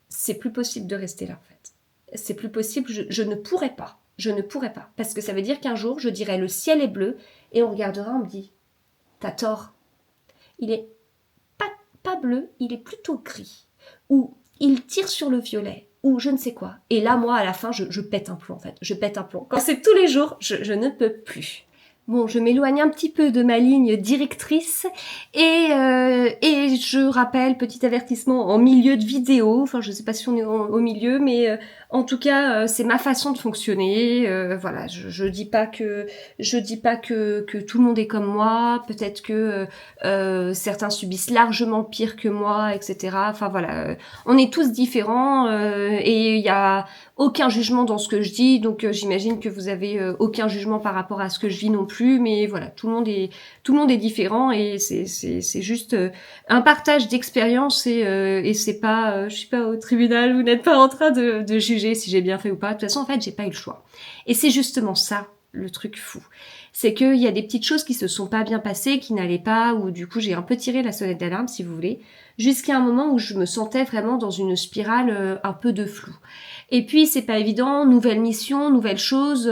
c'est plus possible de rester là, en fait. C'est plus possible, je ne pourrais pas. Je ne pourrais pas. Parce que ça veut dire qu'un jour, je dirais le ciel est bleu, et on regardera, on me dit, t'as tort. Il est pas bleu, il est plutôt gris. Ou il tire sur le violet. Ou je ne sais quoi. Et là, moi, à la fin, je pète un plomb, en fait. Je pète un plomb. Quand c'est tous les jours, je ne peux plus. Bon, je m'éloigne un petit peu de ma ligne directrice et je rappelle, petit avertissement, en milieu de vidéo, enfin je sais pas si on est au milieu, mais en tout cas c'est ma façon de fonctionner. Voilà, je dis pas que tout le monde est comme moi, peut-être que certains subissent largement pire que moi, etc. Enfin voilà, on est tous différents et il y a aucun jugement dans ce que je dis, donc j'imagine que vous avez aucun jugement par rapport à ce que je vis non plus, mais voilà, tout le monde est différent et c'est juste un partage d'expérience et c'est pas, je suis pas au tribunal, vous n'êtes pas en train de juger si j'ai bien fait ou pas. De toute façon, en fait, j'ai pas eu le choix. Et c'est justement ça le truc fou. c'est qu'il y a des petites choses qui se sont pas bien passées, qui n'allaient pas, ou du coup j'ai un peu tiré la sonnette d'alarme, si vous voulez, jusqu'à un moment où je me sentais vraiment dans une spirale un peu de flou. Et puis c'est pas évident, nouvelle mission, nouvelle chose.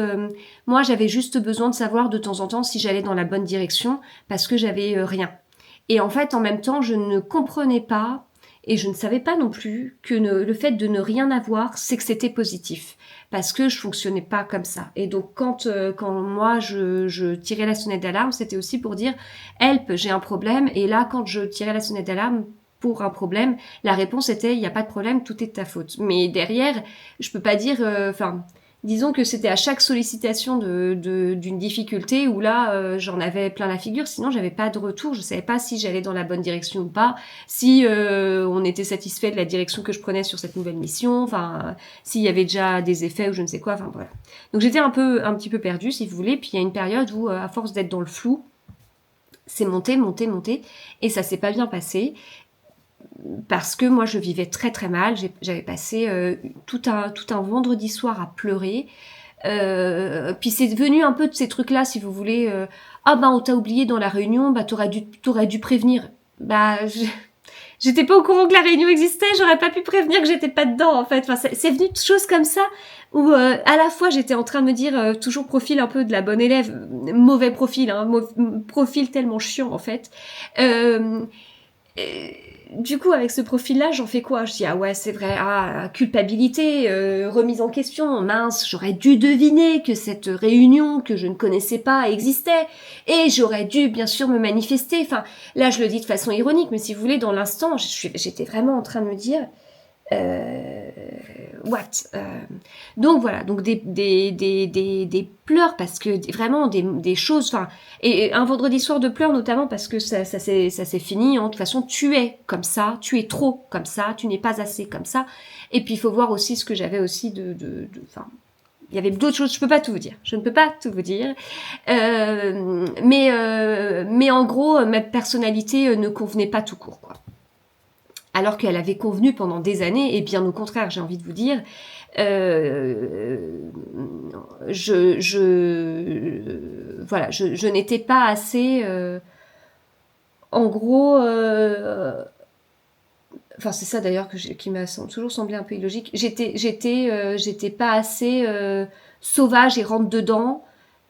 Moi j'avais juste besoin de savoir de temps en temps si j'allais dans la bonne direction, parce que j'avais rien. Et en fait, en même temps, je ne comprenais pas et je ne savais pas non plus que le fait de ne rien avoir, c'est que c'était positif. Parce que je fonctionnais pas comme ça. Et donc, quand moi, je tirais la sonnette d'alarme, c'était aussi pour dire « Help, j'ai un problème ». Et là, quand je tirais la sonnette d'alarme pour un problème, la réponse était « Il n'y a pas de problème, tout est de ta faute ». Mais derrière, je peux pas dire... disons que c'était à chaque sollicitation d'une difficulté où là, j'en avais plein la figure, sinon j'avais pas de retour, je savais pas si j'allais dans la bonne direction ou pas, si on était satisfait de la direction que je prenais sur cette nouvelle mission, enfin, s'il y avait déjà des effets ou je ne sais quoi, enfin voilà. Donc j'étais un petit peu perdue, si vous voulez, puis il y a une période où, à force d'être dans le flou, c'est monté, et ça s'est pas bien passé. Parce que moi je vivais très très mal, j'avais passé tout un vendredi soir à pleurer, puis c'est venu un peu de ces trucs là, si vous voulez, ah bah on t'a oublié dans la réunion, bah t'aurais dû prévenir. Bah j'étais pas au courant que la réunion existait, j'aurais pas pu prévenir que j'étais pas dedans en fait. Enfin c'est venu de choses comme ça où à la fois j'étais en train de me dire toujours profil un peu de la bonne élève, mauvais profil, hein, profil tellement chiant en fait. Du coup, avec ce profil-là, j'en fais quoi? Je dis, ah ouais, c'est vrai, culpabilité, remise en question, mince, j'aurais dû deviner que cette réunion que je ne connaissais pas existait, et j'aurais dû, bien sûr, me manifester. Enfin, là, je le dis de façon ironique, mais si vous voulez, dans l'instant, j'étais vraiment en train de me dire, what? Donc voilà, donc des pleurs parce que vraiment des choses, enfin, et un vendredi soir de pleurs notamment parce que ça s'est fini. De toute façon, tu es comme ça, tu es trop comme ça, tu n'es pas assez comme ça. Et puis il faut voir aussi ce que j'avais aussi enfin. Il y avait d'autres choses, je peux pas tout vous dire. Je ne peux pas tout vous dire. Mais en gros, ma personnalité ne convenait pas tout court, quoi. Alors qu'elle avait convenu pendant des années, et bien au contraire, j'ai envie de vous dire, je n'étais pas assez, en gros, enfin c'est ça d'ailleurs qui m'a toujours semblé un peu illogique. J'étais pas assez sauvage et rentre dedans.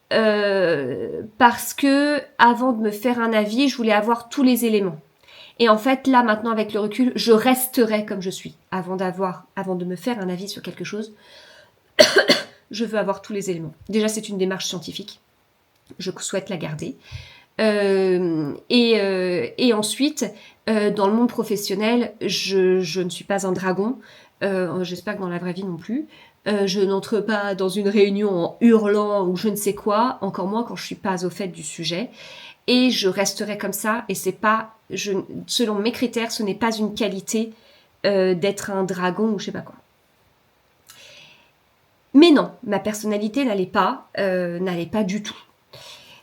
Parce que avant de me faire un avis, je voulais avoir tous les éléments. Et en fait, là, maintenant, avec le recul, je resterai comme je suis. Avant de me faire un avis sur quelque chose, je veux avoir tous les éléments. Déjà, c'est une démarche scientifique. Je souhaite la garder. Et ensuite, dans le monde professionnel, je ne suis pas un dragon. J'espère que dans la vraie vie non plus. Je n'entre pas dans une réunion en hurlant ou je ne sais quoi, encore moins quand je suis pas au fait du sujet. Et je resterai comme ça. Et c'est pas, selon mes critères, ce n'est pas une qualité d'être un dragon ou je sais pas quoi. Mais non, ma personnalité n'allait pas du tout.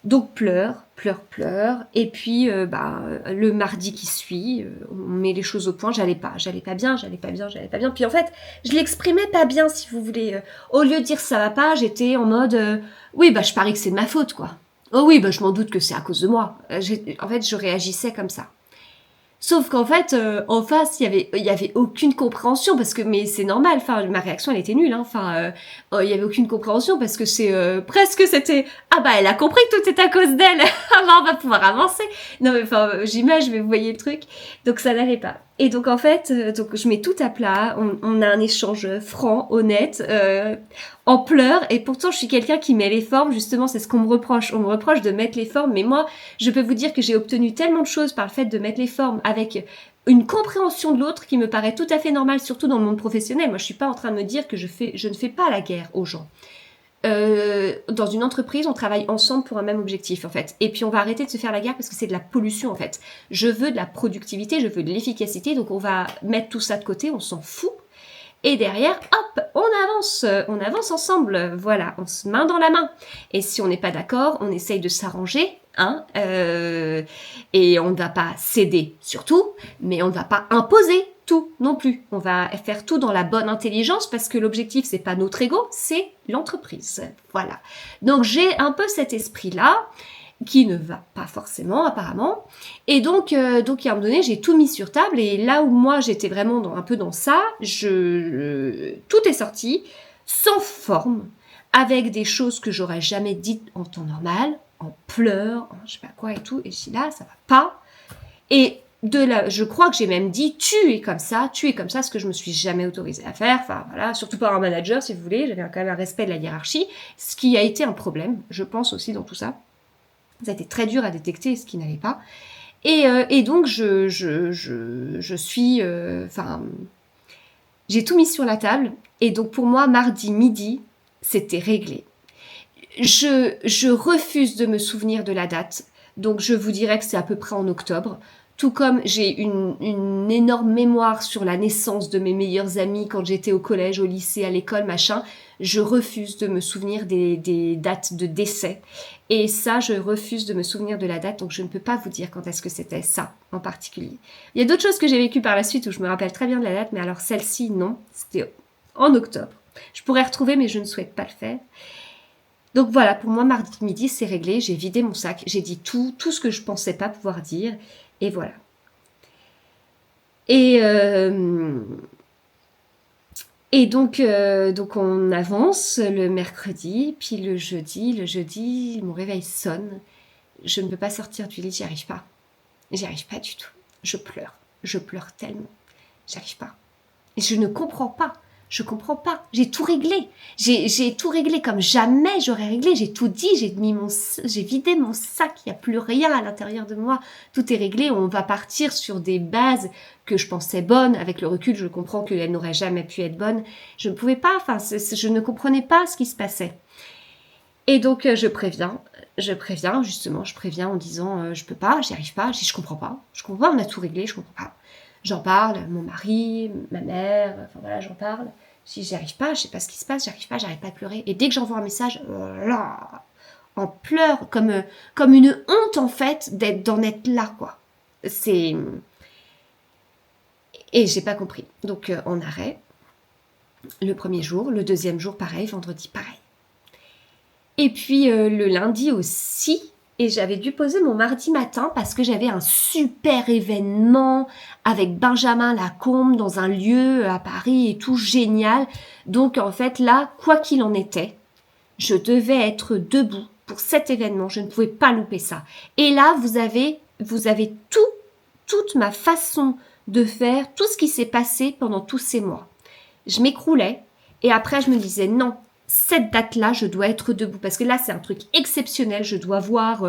Donc pleure. Et puis le mardi qui suit, on met les choses au point. J'allais pas bien. Puis en fait, je l'exprimais pas bien, si vous voulez. Au lieu de dire ça va pas, j'étais en mode oui, je parie que c'est de ma faute, quoi. Oh oui, je m'en doute que c'est à cause de moi. En fait, je réagissais comme ça. Sauf qu'en fait, en face, il y avait aucune compréhension parce que, mais c'est normal. Enfin, ma réaction, elle était nulle. Hein. Enfin, il y avait aucune compréhension parce que c'était elle a compris que tout est à cause d'elle. On va pouvoir avancer. Non mais enfin, j'imagine, mais vous voyez le truc. Donc ça n'allait pas. Et donc en fait, donc je mets tout à plat. On a un échange franc, honnête, en pleurs. Et pourtant, je suis quelqu'un qui met les formes. Justement, c'est ce qu'on me reproche. On me reproche de mettre les formes, mais moi, je peux vous dire que j'ai obtenu tellement de choses par le fait de mettre les formes avec une compréhension de l'autre qui me paraît tout à fait normale, surtout dans le monde professionnel. Moi, je suis pas en train de me dire que je ne fais pas la guerre aux gens. Dans une entreprise, on travaille ensemble pour un même objectif, en fait. Et puis, on va arrêter de se faire la guerre parce que c'est de la pollution, en fait. Je veux de la productivité, je veux de l'efficacité, donc on va mettre tout ça de côté, on s'en fout. Et derrière, hop, on avance ensemble, voilà, on se main dans la main. Et si on n'est pas d'accord, on essaye de s'arranger, hein, et on ne va pas céder, surtout, mais on ne va pas imposer tout non plus. On va faire tout dans la bonne intelligence parce que l'objectif, c'est pas notre ego, c'est l'entreprise. Voilà. Donc, j'ai un peu cet esprit-là qui ne va pas forcément apparemment. Et donc à un moment donné, j'ai tout mis sur table et là où moi j'étais vraiment un peu dans ça, tout est sorti sans forme, avec des choses que j'aurais jamais dites en temps normal, en pleurs, en je sais pas quoi et tout. Et je dis là, ça va pas. Et je crois que j'ai même dit tu es comme ça, ce que je me suis jamais autorisée à faire. Enfin voilà, surtout par un manager si vous voulez. J'avais quand même un respect de la hiérarchie, ce qui a été un problème, je pense aussi dans tout ça. Ça a été très dur à détecter ce qui n'allait pas. Et donc, je suis... j'ai tout mis sur la table. Et donc, pour moi, mardi midi, c'était réglé. Je refuse de me souvenir de la date. Donc, je vous dirais que c'est à peu près en octobre. Tout comme j'ai une énorme mémoire sur la naissance de mes meilleurs amis quand j'étais au collège, au lycée, à l'école, machin. Je refuse de me souvenir des dates de décès. Et ça, je refuse de me souvenir de la date, donc je ne peux pas vous dire quand est-ce que c'était ça en particulier. Il y a d'autres choses que j'ai vécues par la suite où je me rappelle très bien de la date, mais alors celle-ci, non. C'était en octobre. Je pourrais retrouver, mais je ne souhaite pas le faire. Donc voilà, pour moi, mardi midi, c'est réglé. J'ai vidé mon sac, j'ai dit tout ce que je pensais pas pouvoir dire, et voilà. Et donc on avance le mercredi, puis le jeudi, mon réveil sonne. Je ne peux pas sortir du lit, j'y arrive pas du tout. Je pleure tellement, j'arrive pas. Et je ne comprends pas. J'ai tout réglé. J'ai tout réglé comme jamais j'aurais réglé. J'ai tout dit. J'ai vidé mon sac. Il n'y a plus rien à l'intérieur de moi. Tout est réglé. On va partir sur des bases que je pensais bonnes. Avec le recul, je comprends qu'elles n'auraient jamais pu être bonnes. Je ne pouvais pas. Je ne comprenais pas ce qui se passait. Et donc, je préviens en disant, je peux pas, j'y arrive pas, je comprends pas, on a tout réglé, je comprends pas. J'en parle, mon mari, ma mère, enfin voilà, j'en parle. Si j'y arrive pas, je sais pas ce qui se passe, j'arrive pas à pleurer. Et dès que j'envoie un message, là, en pleurs, comme une honte en fait d'en être là, quoi. Et j'ai pas compris. Donc, en arrêt, le premier jour, le deuxième jour, pareil, vendredi, pareil. Et puis le lundi aussi, et j'avais dû poser mon mardi matin parce que j'avais un super événement avec Benjamin Lacombe dans un lieu à Paris et tout, génial. Donc en fait là, quoi qu'il en était, je devais être debout pour cet événement, je ne pouvais pas louper ça. Et là, vous avez toute ma façon de faire, tout ce qui s'est passé pendant tous ces mois. Je m'écroulais et après je me disais non, cette date-là, je dois être debout parce que là, c'est un truc exceptionnel. Je dois voir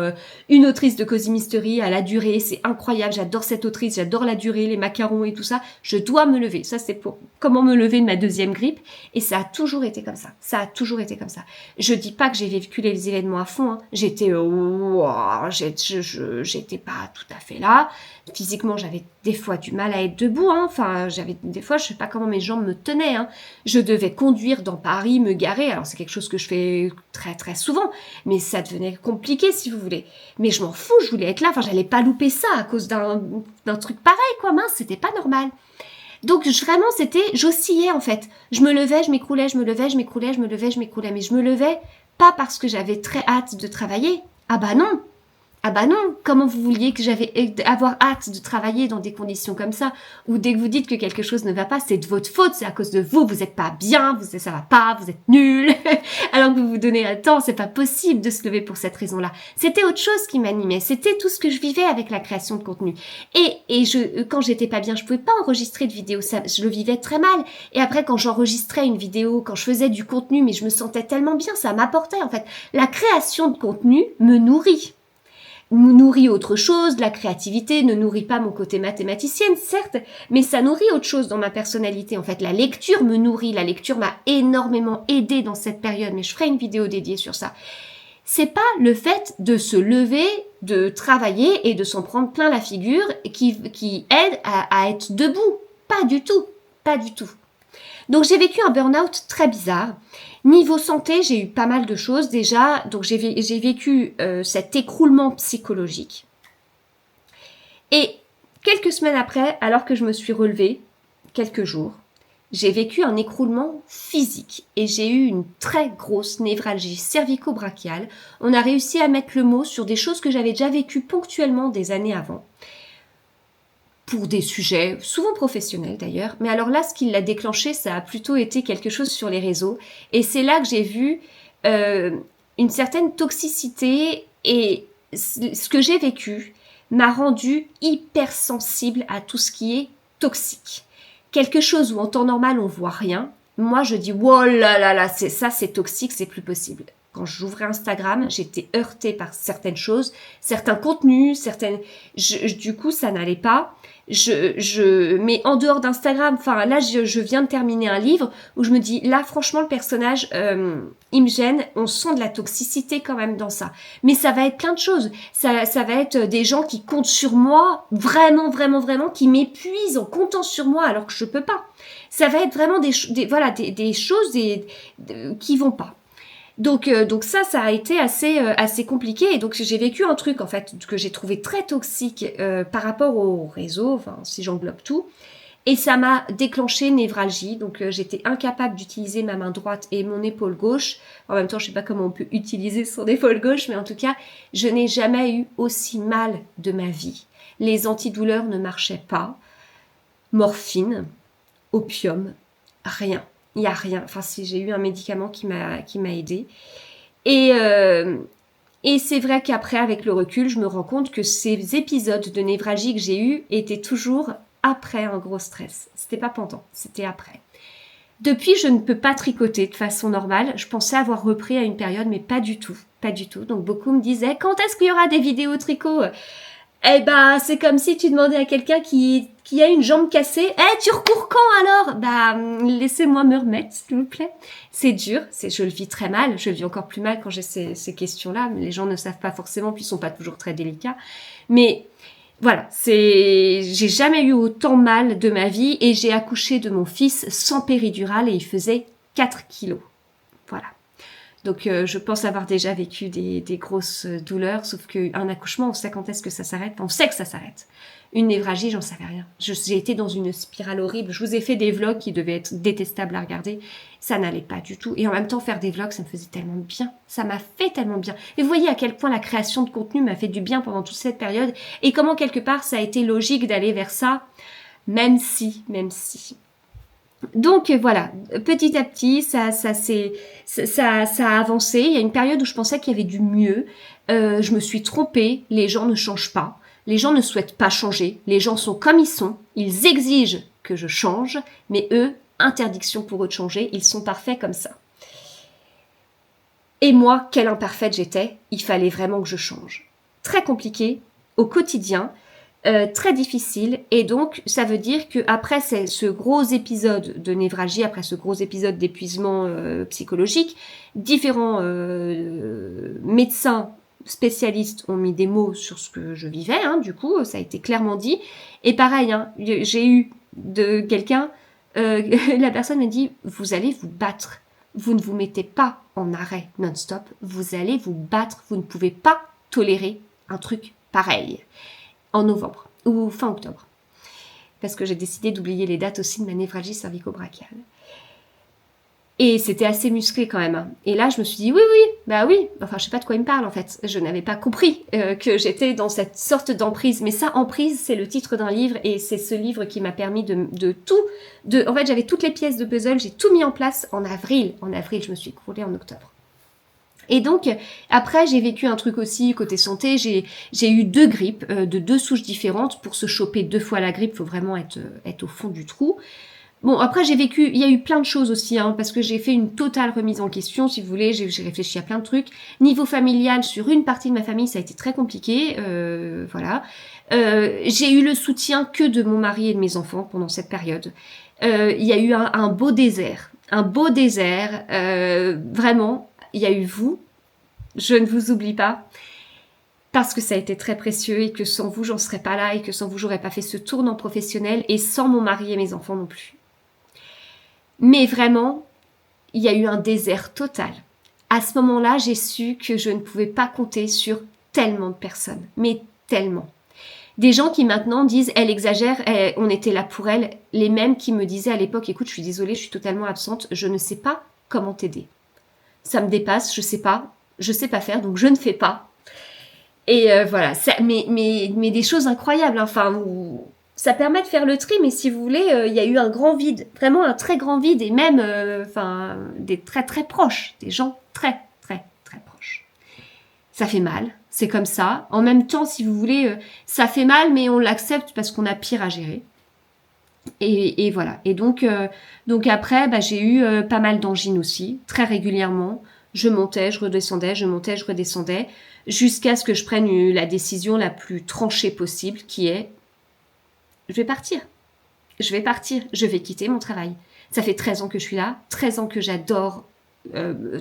une autrice de Cozy Mystery à la durée. C'est incroyable. J'adore cette autrice. J'adore la durée, les macarons et tout ça. Je dois me lever. Ça, c'est pour comment me lever de ma deuxième grippe. Et ça a toujours été comme ça. Je dis pas que j'ai vécu les événements à fond. Hein. J'étais pas tout à fait là. Physiquement, j'avais des fois du mal à être debout. Hein. Enfin, j'avais des fois, je sais pas comment mes jambes me tenaient. Hein. Je devais conduire dans Paris, me garer. Alors, c'est quelque chose que je fais très, très souvent. Mais ça devenait compliqué, si vous voulez. Mais je m'en fous, je voulais être là. Enfin, j'allais pas louper ça à cause d'un truc pareil, quoi. Mince, c'était pas normal. Donc, vraiment, j'oscillais, en fait. Je me levais, je m'écroulais, je me levais, je m'écroulais, je me levais, je m'écroulais. Mais je me levais pas parce que j'avais très hâte de travailler. Ah bah non. Ah bah non, comment vous vouliez que avoir hâte de travailler dans des conditions comme ça? Ou dès que vous dites que quelque chose ne va pas, c'est de votre faute, c'est à cause de vous, vous êtes pas bien, ça va pas, vous êtes nul, alors que vous vous donnez un temps, c'est pas possible de se lever pour cette raison-là. C'était autre chose qui m'animait, c'était tout ce que je vivais avec la création de contenu. Et quand j'étais pas bien, je pouvais pas enregistrer de vidéo, ça, je le vivais très mal. Et après, quand j'enregistrais une vidéo, quand je faisais du contenu, mais je me sentais tellement bien, ça m'apportait en fait. La création de contenu me nourrit autre chose, la créativité ne nourrit pas mon côté mathématicienne, certes, mais ça nourrit autre chose dans ma personnalité. En fait, la lecture me nourrit, la lecture m'a énormément aidée dans cette période, mais je ferai une vidéo dédiée sur ça. C'est pas le fait de se lever, de travailler et de s'en prendre plein la figure qui aide à être debout. Pas du tout, pas du tout. Donc j'ai vécu un burn-out très bizarre. Niveau santé, j'ai eu pas mal de choses déjà. Donc j'ai vécu cet écroulement psychologique. Et quelques semaines après, alors que je me suis relevée, quelques jours, j'ai vécu un écroulement physique et j'ai eu une très grosse névralgie cervico-brachiale. On a réussi à mettre le mot sur des choses que j'avais déjà vécues ponctuellement des années avant, pour des sujets souvent professionnels d'ailleurs. Mais alors là, ce qui l'a déclenché, ça a plutôt été quelque chose sur les réseaux. Et c'est là que j'ai vu une certaine toxicité, et ce que j'ai vécu m'a rendu hypersensible à tout ce qui est toxique. Quelque chose où en temps normal on voit rien, moi je dis oh là là là, c'est toxique, c'est plus possible. Quand j'ouvrais Instagram, j'étais heurtée par certaines choses, certains contenus, du coup ça n'allait pas. Mais en dehors d'Instagram, enfin là je viens de terminer un livre où je me dis là franchement le personnage il me gêne, on sent de la toxicité quand même dans ça. Mais ça va être plein de choses, ça va être des gens qui comptent sur moi, vraiment vraiment vraiment, qui m'épuisent en comptant sur moi alors que je peux pas. Ça va être vraiment des choses qui vont pas. Donc ça a été assez compliqué, et donc j'ai vécu un truc en fait que j'ai trouvé très toxique par rapport au réseau, enfin si j'englobe tout, et ça m'a déclenché une névralgie. Donc j'étais incapable d'utiliser ma main droite et mon épaule gauche. En même temps, je sais pas comment on peut utiliser son épaule gauche, mais en tout cas, je n'ai jamais eu aussi mal de ma vie. Les antidouleurs ne marchaient pas, morphine, opium, rien. Il n'y a rien. Enfin, si j'ai eu un médicament qui m'a aidé. Et c'est vrai qu'après, avec le recul, je me rends compte que ces épisodes de névralgie que j'ai eus étaient toujours après un gros stress. C'était pas pendant, c'était après. Depuis, je ne peux pas tricoter de façon normale. Je pensais avoir repris à une période, mais pas du tout. Pas du tout. Donc beaucoup me disaient, quand est-ce qu'il y aura des vidéos tricot ? Eh ben, c'est comme si tu demandais à quelqu'un qui a une jambe cassée, tu recours quand alors ? Bah, laissez-moi me remettre, s'il vous plaît. C'est dur, je le vis très mal, je le vis encore plus mal quand j'ai ces questions-là, mais les gens ne savent pas forcément, puis ils sont pas toujours très délicats. Mais voilà, j'ai jamais eu autant mal de ma vie, et j'ai accouché de mon fils sans péridurale et il faisait 4 kilos. Voilà. Donc je pense avoir déjà vécu des grosses douleurs, sauf qu'un accouchement, on sait quand est-ce que ça s'arrête. On sait que ça s'arrête. Une névralgie, j'en savais rien. J'ai été dans une spirale horrible. Je vous ai fait des vlogs qui devaient être détestables à regarder. Ça n'allait pas du tout. Et en même temps, faire des vlogs, ça me faisait tellement de bien. Ça m'a fait tellement de bien. Et vous voyez à quel point la création de contenu m'a fait du bien pendant toute cette période. Et comment quelque part, ça a été logique d'aller vers ça, même si. Donc voilà, petit à petit, ça a avancé. Il y a une période où je pensais qu'il y avait du mieux. Je me suis trompée. Les gens ne changent pas. Les gens ne souhaitent pas changer. Les gens sont comme ils sont. Ils exigent que je change, mais eux, interdiction pour eux de changer. Ils sont parfaits comme ça. Et moi, quelle imparfaite j'étais. Il fallait vraiment que je change. Très compliqué au quotidien. Très difficile, et donc ça veut dire que après ce gros épisode de névralgie, après ce gros épisode d'épuisement psychologique, différents médecins spécialistes ont mis des mots sur ce que je vivais, du coup ça a été clairement dit, et pareil, j'ai eu de quelqu'un, la personne m'a dit, vous allez vous battre, vous ne vous mettez pas en arrêt non-stop, vous allez vous battre, vous ne pouvez pas tolérer un truc pareil. En novembre ou fin octobre, parce que j'ai décidé d'oublier les dates aussi de ma névralgie cervico-brachiale. Et c'était assez musclé quand même. Et là, je me suis dit, oui, enfin, je sais pas de quoi il me parle en fait. Je n'avais pas compris que j'étais dans cette sorte d'emprise. Mais ça, emprise, c'est le titre d'un livre, et c'est ce livre qui m'a permis en fait, j'avais toutes les pièces de puzzle, j'ai tout mis en place en avril. En avril, je me suis écroulée en octobre. Et donc, après, j'ai vécu un truc aussi côté santé. J'ai eu 2 grippes de 2 souches différentes. Pour se choper 2 fois la grippe, il faut vraiment être au fond du trou. Bon, après, il y a eu plein de choses aussi, parce que j'ai fait une totale remise en question, si vous voulez. J'ai réfléchi à plein de trucs. Niveau familial, sur une partie de ma famille, ça a été très compliqué. Voilà. J'ai eu le soutien que de mon mari et de mes enfants pendant cette période. Il y a eu un beau désert. Vraiment. Il y a eu vous, je ne vous oublie pas, parce que ça a été très précieux, et que sans vous, j'en serais pas là, et que sans vous, j'aurais pas fait ce tournant professionnel, et sans mon mari et mes enfants non plus. Mais vraiment, il y a eu un désert total. À ce moment-là, j'ai su que je ne pouvais pas compter sur tellement de personnes, mais tellement. Des gens qui maintenant disent, elle exagère, on était là pour elle. Les mêmes qui me disaient à l'époque, écoute, je suis désolée, je suis totalement absente, je ne sais pas comment t'aider. Ça me dépasse, je sais pas faire, donc je ne fais pas. Et voilà, mais des choses incroyables, hein. Enfin, ça permet de faire le tri, mais si vous voulez, il y a eu un grand vide, vraiment un très grand vide, et même, enfin, des très très proches, des gens très très très proches. Ça fait mal, c'est comme ça. En même temps, si vous voulez, ça fait mal, mais on l'accepte parce qu'on a pire à gérer. Et voilà. Et donc après, bah, j'ai eu pas mal d'angines aussi, très régulièrement. Je montais, je redescendais, je montais, je redescendais, jusqu'à ce que je prenne la décision la plus tranchée possible, qui est, je vais partir. Je vais partir, je vais quitter mon travail. Ça fait 13 ans que je suis là, 13 ans que j'adore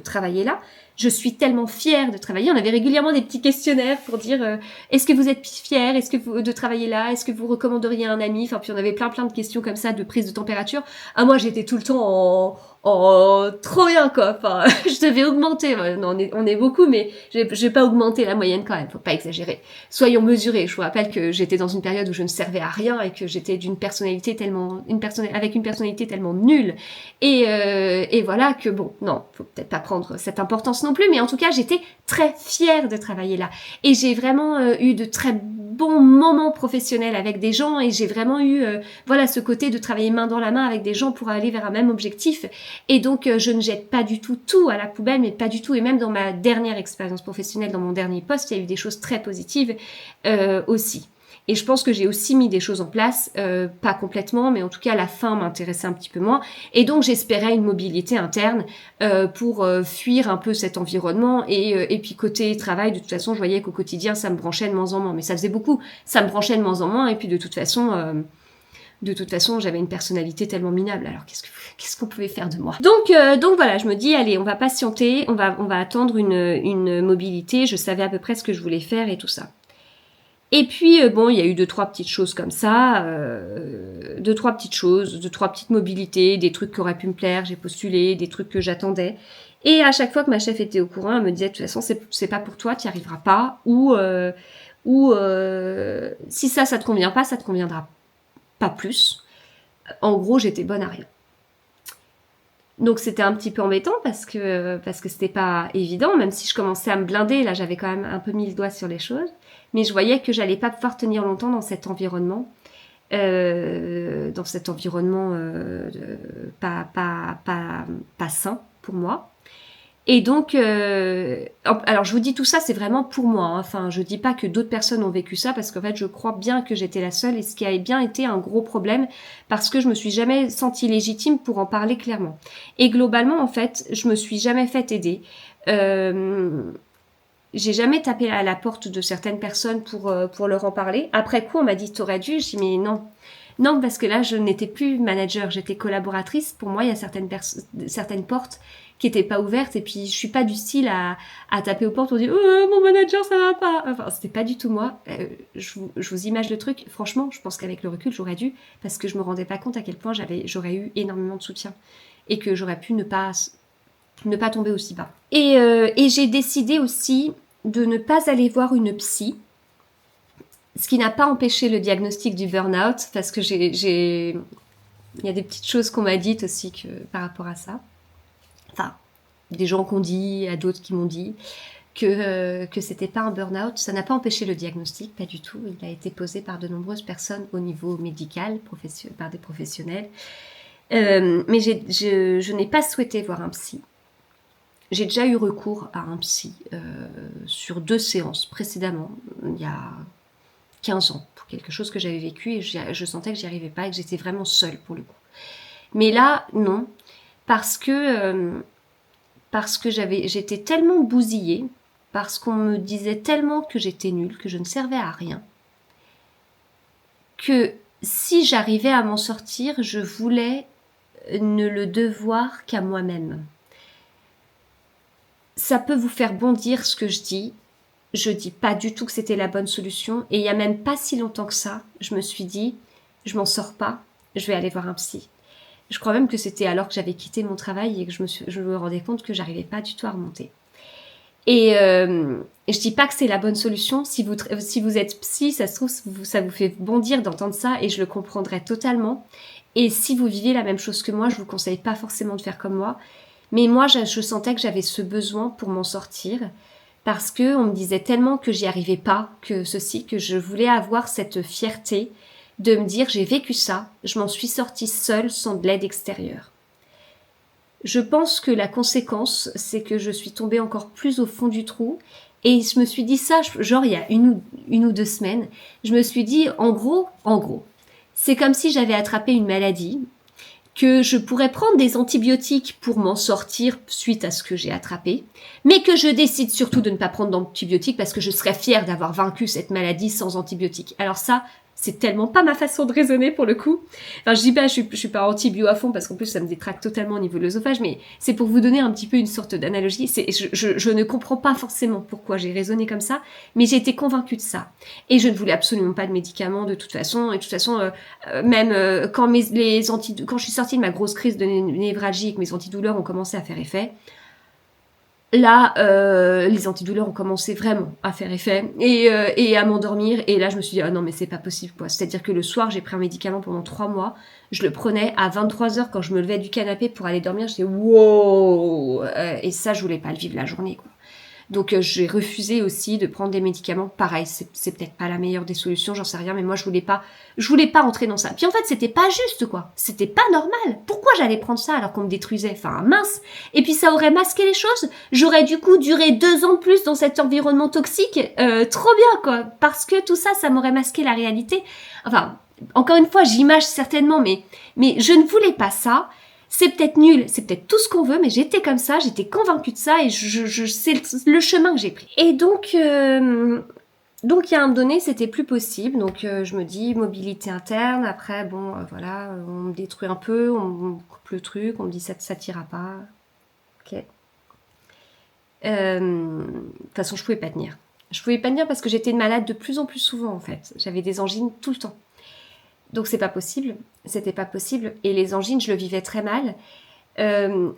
travailler là. Je suis tellement fière de travailler. On avait régulièrement des petits questionnaires pour dire est-ce que vous êtes fière, de travailler là, est-ce que vous recommanderiez à un ami. Enfin, puis on avait plein de questions comme ça de prise de température. Ah, moi j'étais tout le temps en trop bien quoi. Enfin, je devais augmenter. Non, on est beaucoup, mais je vais pas augmenter la moyenne quand même. Faut pas exagérer. Soyons mesurés. Je vous rappelle que j'étais dans une période où je ne servais à rien et que j'étais avec une personnalité tellement nulle. Et voilà que bon, non, faut peut-être pas prendre cette importance non plus, mais en tout cas, j'étais très fière de travailler là. Et j'ai vraiment eu de très bons moments professionnels avec des gens, et j'ai vraiment eu, voilà, ce côté de travailler main dans la main avec des gens pour aller vers un même objectif. Et donc, je ne jette pas du tout à la poubelle, mais pas du tout. Et même dans ma dernière expérience professionnelle, dans mon dernier poste, il y a eu des choses très positives aussi. Et je pense que j'ai aussi mis des choses en place, pas complètement, mais en tout cas la fin m'intéressait un petit peu moins. Et donc j'espérais une mobilité interne pour fuir un peu cet environnement. Et puis côté travail, de toute façon, je voyais qu'au quotidien, ça me branchait de moins en moins. Mais ça faisait beaucoup, ça me branchait de moins en moins. Et puis de toute façon, j'avais une personnalité tellement minable. Alors qu'est-ce qu'on pouvait faire de moi? Donc voilà, je me dis, allez, on va patienter, on va attendre une mobilité. Je savais à peu près ce que je voulais faire et tout ça. Et puis, bon, il y a eu 2-3 petites choses comme ça, 2-3 petites choses, 2-3 petites mobilités, des trucs qui auraient pu me plaire, j'ai postulé, des trucs que j'attendais. Et à chaque fois que ma chef était au courant, elle me disait, de toute façon, c'est pas pour toi, tu n'y arriveras pas, ou si ça te convient pas, ça te conviendra pas plus. En gros, j'étais bonne à rien. Donc c'était un petit peu embêtant parce que c'était pas évident, même si je commençais à me blinder, là j'avais quand même un peu mis le doigt sur les choses, mais je voyais que j'allais pas pouvoir tenir longtemps dans cet environnement, pas sain pour moi. Et donc, alors je vous dis tout ça, c'est vraiment pour moi, hein. Enfin, je dis pas que d'autres personnes ont vécu ça, parce qu'en fait, je crois bien que j'étais la seule, et ce qui a bien été un gros problème, parce que je me suis jamais sentie légitime pour en parler clairement. Et globalement, en fait, je me suis jamais fait aider. J'ai jamais tapé à la porte de certaines personnes pour leur en parler. Après coup, on m'a dit, t'aurais dû. J'ai dit, mais non. Non, parce que là, je n'étais plus manager, j'étais collaboratrice. Pour moi, il y a certaines portes qui étaient pas ouvertes, et puis je suis pas du style à taper aux portes pour dire mon manager ça va pas. Enfin, c'était pas du tout moi. Je vous image le truc. Franchement, je pense qu'avec le recul, j'aurais dû, parce que je me rendais pas compte à quel point j'aurais eu énormément de soutien, et que j'aurais pu ne pas tomber aussi bas. Et j'ai décidé aussi de ne pas aller voir une psy. Ce qui n'a pas empêché le diagnostic du burn-out, parce que il y a des petites choses qu'on m'a dites aussi par rapport à ça. Enfin, des gens qu'on dit, à d'autres qui m'ont dit que c'était pas un burn-out. Ça n'a pas empêché le diagnostic, pas du tout. Il a été posé par de nombreuses personnes au niveau médical, par des professionnels. Mais je n'ai pas souhaité voir un psy. J'ai déjà eu recours à un psy sur 2 séances précédemment, il y a 15 ans, pour quelque chose que j'avais vécu, et je sentais que j'y arrivais pas, et que j'étais vraiment seule pour le coup. Mais là, non, parce que j'étais tellement bousillée, parce qu'on me disait tellement que j'étais nulle, que je ne servais à rien, que si j'arrivais à m'en sortir, je voulais ne le devoir qu'à moi-même. Ça peut vous faire bondir ce que je dis. Je dis pas du tout que c'était la bonne solution. Et il y a même pas si longtemps que ça, je me suis dit, je m'en sors pas, je vais aller voir un psy. Je crois même que c'était alors que j'avais quitté mon travail et que je me rendais compte que j'arrivais pas du tout à remonter. Et je dis pas que c'est la bonne solution. Si vous êtes psy, ça se trouve, ça vous fait bondir d'entendre ça et je le comprendrai totalement. Et si vous vivez la même chose que moi, je vous conseille pas forcément de faire comme moi. Mais moi, je sentais que j'avais ce besoin pour m'en sortir parce que on me disait tellement que j'y arrivais pas, que je voulais avoir cette fierté de me dire j'ai vécu ça, je m'en suis sortie seule sans de l'aide extérieure. Je pense que la conséquence, c'est que je suis tombée encore plus au fond du trou. Et je me suis dit ça, genre il y a une ou deux semaines, je me suis dit, en gros, c'est comme si j'avais attrapé une maladie, que je pourrais prendre des antibiotiques pour m'en sortir suite à ce que j'ai attrapé, mais que je décide surtout de ne pas prendre d'antibiotiques parce que je serais fière d'avoir vaincu cette maladie sans antibiotiques. Alors ça, c'est tellement pas ma façon de raisonner pour le coup. Enfin, je dis pas, je suis pas anti-bio à fond parce qu'en plus ça me détraque totalement au niveau de l'œsophage, mais c'est pour vous donner un petit peu une sorte d'analogie. Je ne comprends pas forcément pourquoi j'ai raisonné comme ça, mais j'ai été convaincue de ça. Et je ne voulais absolument pas de médicaments de toute façon. Et de toute façon, même quand quand je suis sortie de ma grosse crise de névralgie et que mes antidouleurs ont commencé à faire effet, là, les antidouleurs ont commencé vraiment à faire effet et à m'endormir. Et là, je me suis dit, ah non, mais c'est pas possible, quoi. C'est-à-dire que le soir, j'ai pris un médicament pendant 3 mois. Je le prenais à 23h quand je me levais du canapé pour aller dormir. J'étais, wow! Et ça, je voulais pas le vivre la journée, quoi. Donc j'ai refusé aussi de prendre des médicaments. Pareil, c'est peut-être pas la meilleure des solutions, j'en sais rien, mais moi je voulais pas entrer dans ça. Puis en fait, c'était pas juste, quoi. C'était pas normal. Pourquoi j'allais prendre ça alors qu'on me détruisait? Enfin, mince. Et puis ça aurait masqué les choses. J'aurais du coup duré 2 ans de plus dans cet environnement toxique. Trop bien, quoi. Parce que tout ça, ça m'aurait masqué la réalité. Enfin, encore une fois, j'image certainement, mais je ne voulais pas ça. C'est peut-être nul, c'est peut-être tout ce qu'on veut, mais j'étais comme ça, j'étais convaincue de ça et c'est le chemin que j'ai pris. Et donc, il y a un moment donné, c'était plus possible. Donc, je me dis mobilité interne. Après, bon, voilà, on me détruit un peu, on me coupe le truc, on me dit ça t'ira pas. Ok. De toute façon, je pouvais pas tenir. Je pouvais pas tenir parce que j'étais malade de plus en plus souvent en fait. J'avais des angines tout le temps. Donc c'est pas possible, c'était pas possible. Et les angines, je le vivais très mal.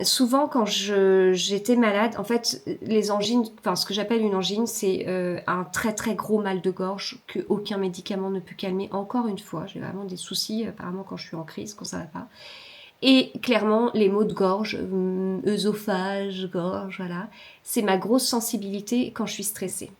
Souvent quand j'étais malade, en fait, les angines, enfin ce que j'appelle une angine, c'est un très très gros mal de gorge que aucun médicament ne peut calmer. Encore une fois, j'ai vraiment des soucis apparemment quand je suis en crise, quand ça va pas. Et clairement, les maux de gorge, œsophage, gorge, voilà, c'est ma grosse sensibilité quand je suis stressée.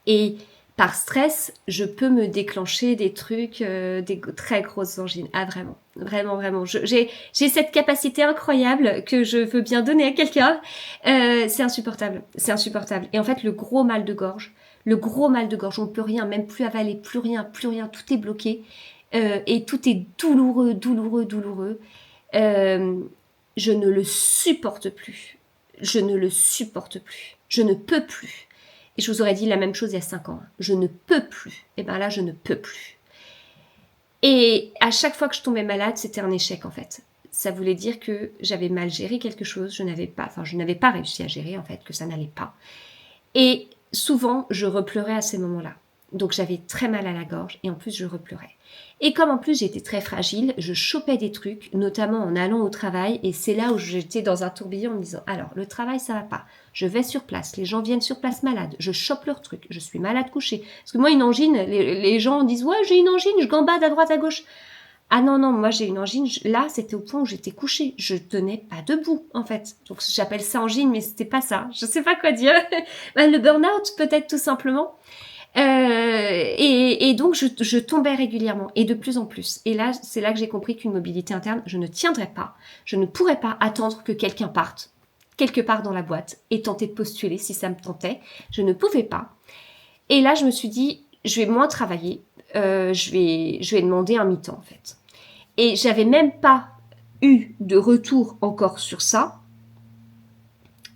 Et par stress, je peux me déclencher des trucs, des très grosses angines. Ah vraiment, vraiment, vraiment. J'ai cette capacité incroyable que je veux bien donner à quelqu'un. C'est insupportable, c'est insupportable. Et en fait, le gros mal de gorge, on peut rien, même plus avaler, plus rien, tout est bloqué. Et tout est douloureux, douloureux, douloureux. Je ne le supporte plus. Je ne le supporte plus. Je ne peux plus. Et je vous aurais dit la même chose il y a 5 ans. Je ne peux plus. Et bien là, je ne peux plus. Et à chaque fois que je tombais malade, c'était un échec en fait. Ça voulait dire que j'avais mal géré quelque chose. Je n'avais pas réussi à gérer en fait, que ça n'allait pas. Et souvent, je repleurais à ces moments-là. Donc j'avais très mal à la gorge et en plus je repleurais. Et comme en plus j'étais très fragile, je chopais des trucs, notamment en allant au travail, et c'est là où j'étais dans un tourbillon en me disant, alors le travail ça va pas, je vais sur place, les gens viennent sur place malades, je chope leurs trucs, je suis malade couchée. Parce que moi une angine, les gens disent, ouais j'ai une angine, je gambade à droite à gauche. Ah non, moi j'ai une angine, là c'était au point où j'étais couchée, je tenais pas debout en fait. Donc j'appelle ça angine, mais c'était pas ça, je sais pas quoi dire. Le burn-out peut-être tout simplement. Et donc je tombais régulièrement et de plus en plus. Et là, c'est là que j'ai compris qu'une mobilité interne, je ne tiendrais pas, je ne pourrais pas attendre que quelqu'un parte quelque part dans la boîte et tenter de postuler si ça me tentait. Je ne pouvais pas. Et là, je me suis dit, je vais moins travailler, je vais demander un mi-temps en fait. Et j'avais même pas eu de retour encore sur ça.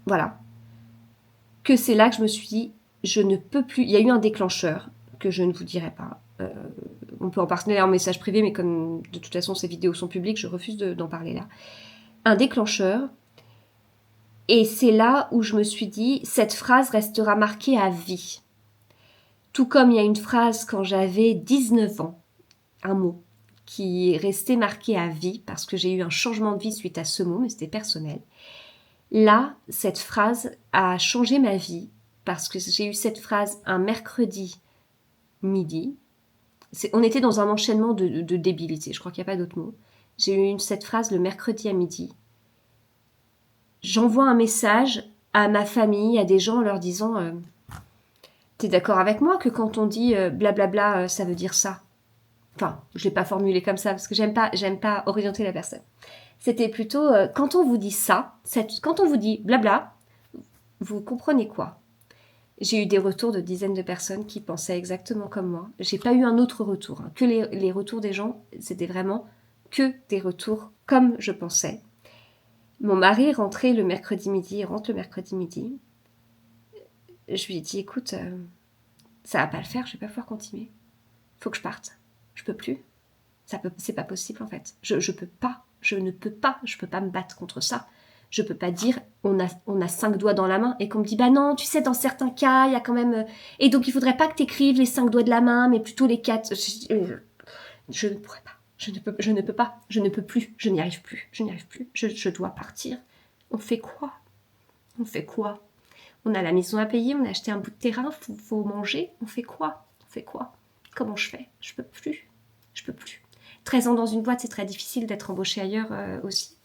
Voilà. Que c'est là que je me suis dit, je ne peux plus. Il y a eu un déclencheur que je ne vous dirai pas. On peut en parler en message privé, mais comme de toute façon ces vidéos sont publiques, je refuse d'en parler là. Un déclencheur. Et c'est là où je me suis dit, cette phrase restera marquée à vie. Tout comme il y a une phrase quand j'avais 19 ans, un mot, qui est resté marqué à vie, parce que j'ai eu un changement de vie suite à ce mot, mais c'était personnel. Là, cette phrase a changé ma vie parce que j'ai eu cette phrase un mercredi midi. On était dans un enchaînement de débilité, je crois qu'il n'y a pas d'autre mot. J'ai eu cette phrase le mercredi à midi. J'envoie un message à ma famille, à des gens en leur disant t'es d'accord avec moi que quand on dit blablabla, ça veut dire ça? Enfin, je l'ai pas formulé comme ça parce que j'aime pas orienter la personne. C'était plutôt quand on vous dit ça, quand on vous dit blabla, vous comprenez quoi? J'ai eu des retours de dizaines de personnes qui pensaient exactement comme moi. J'ai pas eu un autre retour. Que les retours des gens, c'était vraiment que des retours comme je pensais. Mon mari est rentré le mercredi midi, il rentre le mercredi midi. Je lui ai dit, écoute, ça va pas le faire, je vais pas pouvoir continuer. Faut que je parte. Je peux plus. C'est pas possible en fait. Je peux pas. Je peux pas me battre contre ça. Je peux pas dire on a 5 doigts dans la main et qu'on me dit bah non, tu sais, dans certains cas, il y a quand même. Et donc il faudrait pas que tu écrives les 5 doigts de la main, mais plutôt les 4. Je ne pourrais pas. Je ne peux pas. Je ne peux plus. Je n'y arrive plus. Je dois partir. On fait quoi? On a la maison à payer, on a acheté un bout de terrain, faut manger. On fait quoi? Comment je fais? Je peux plus. 13 ans dans une boîte, c'est très difficile d'être embauché ailleurs aussi.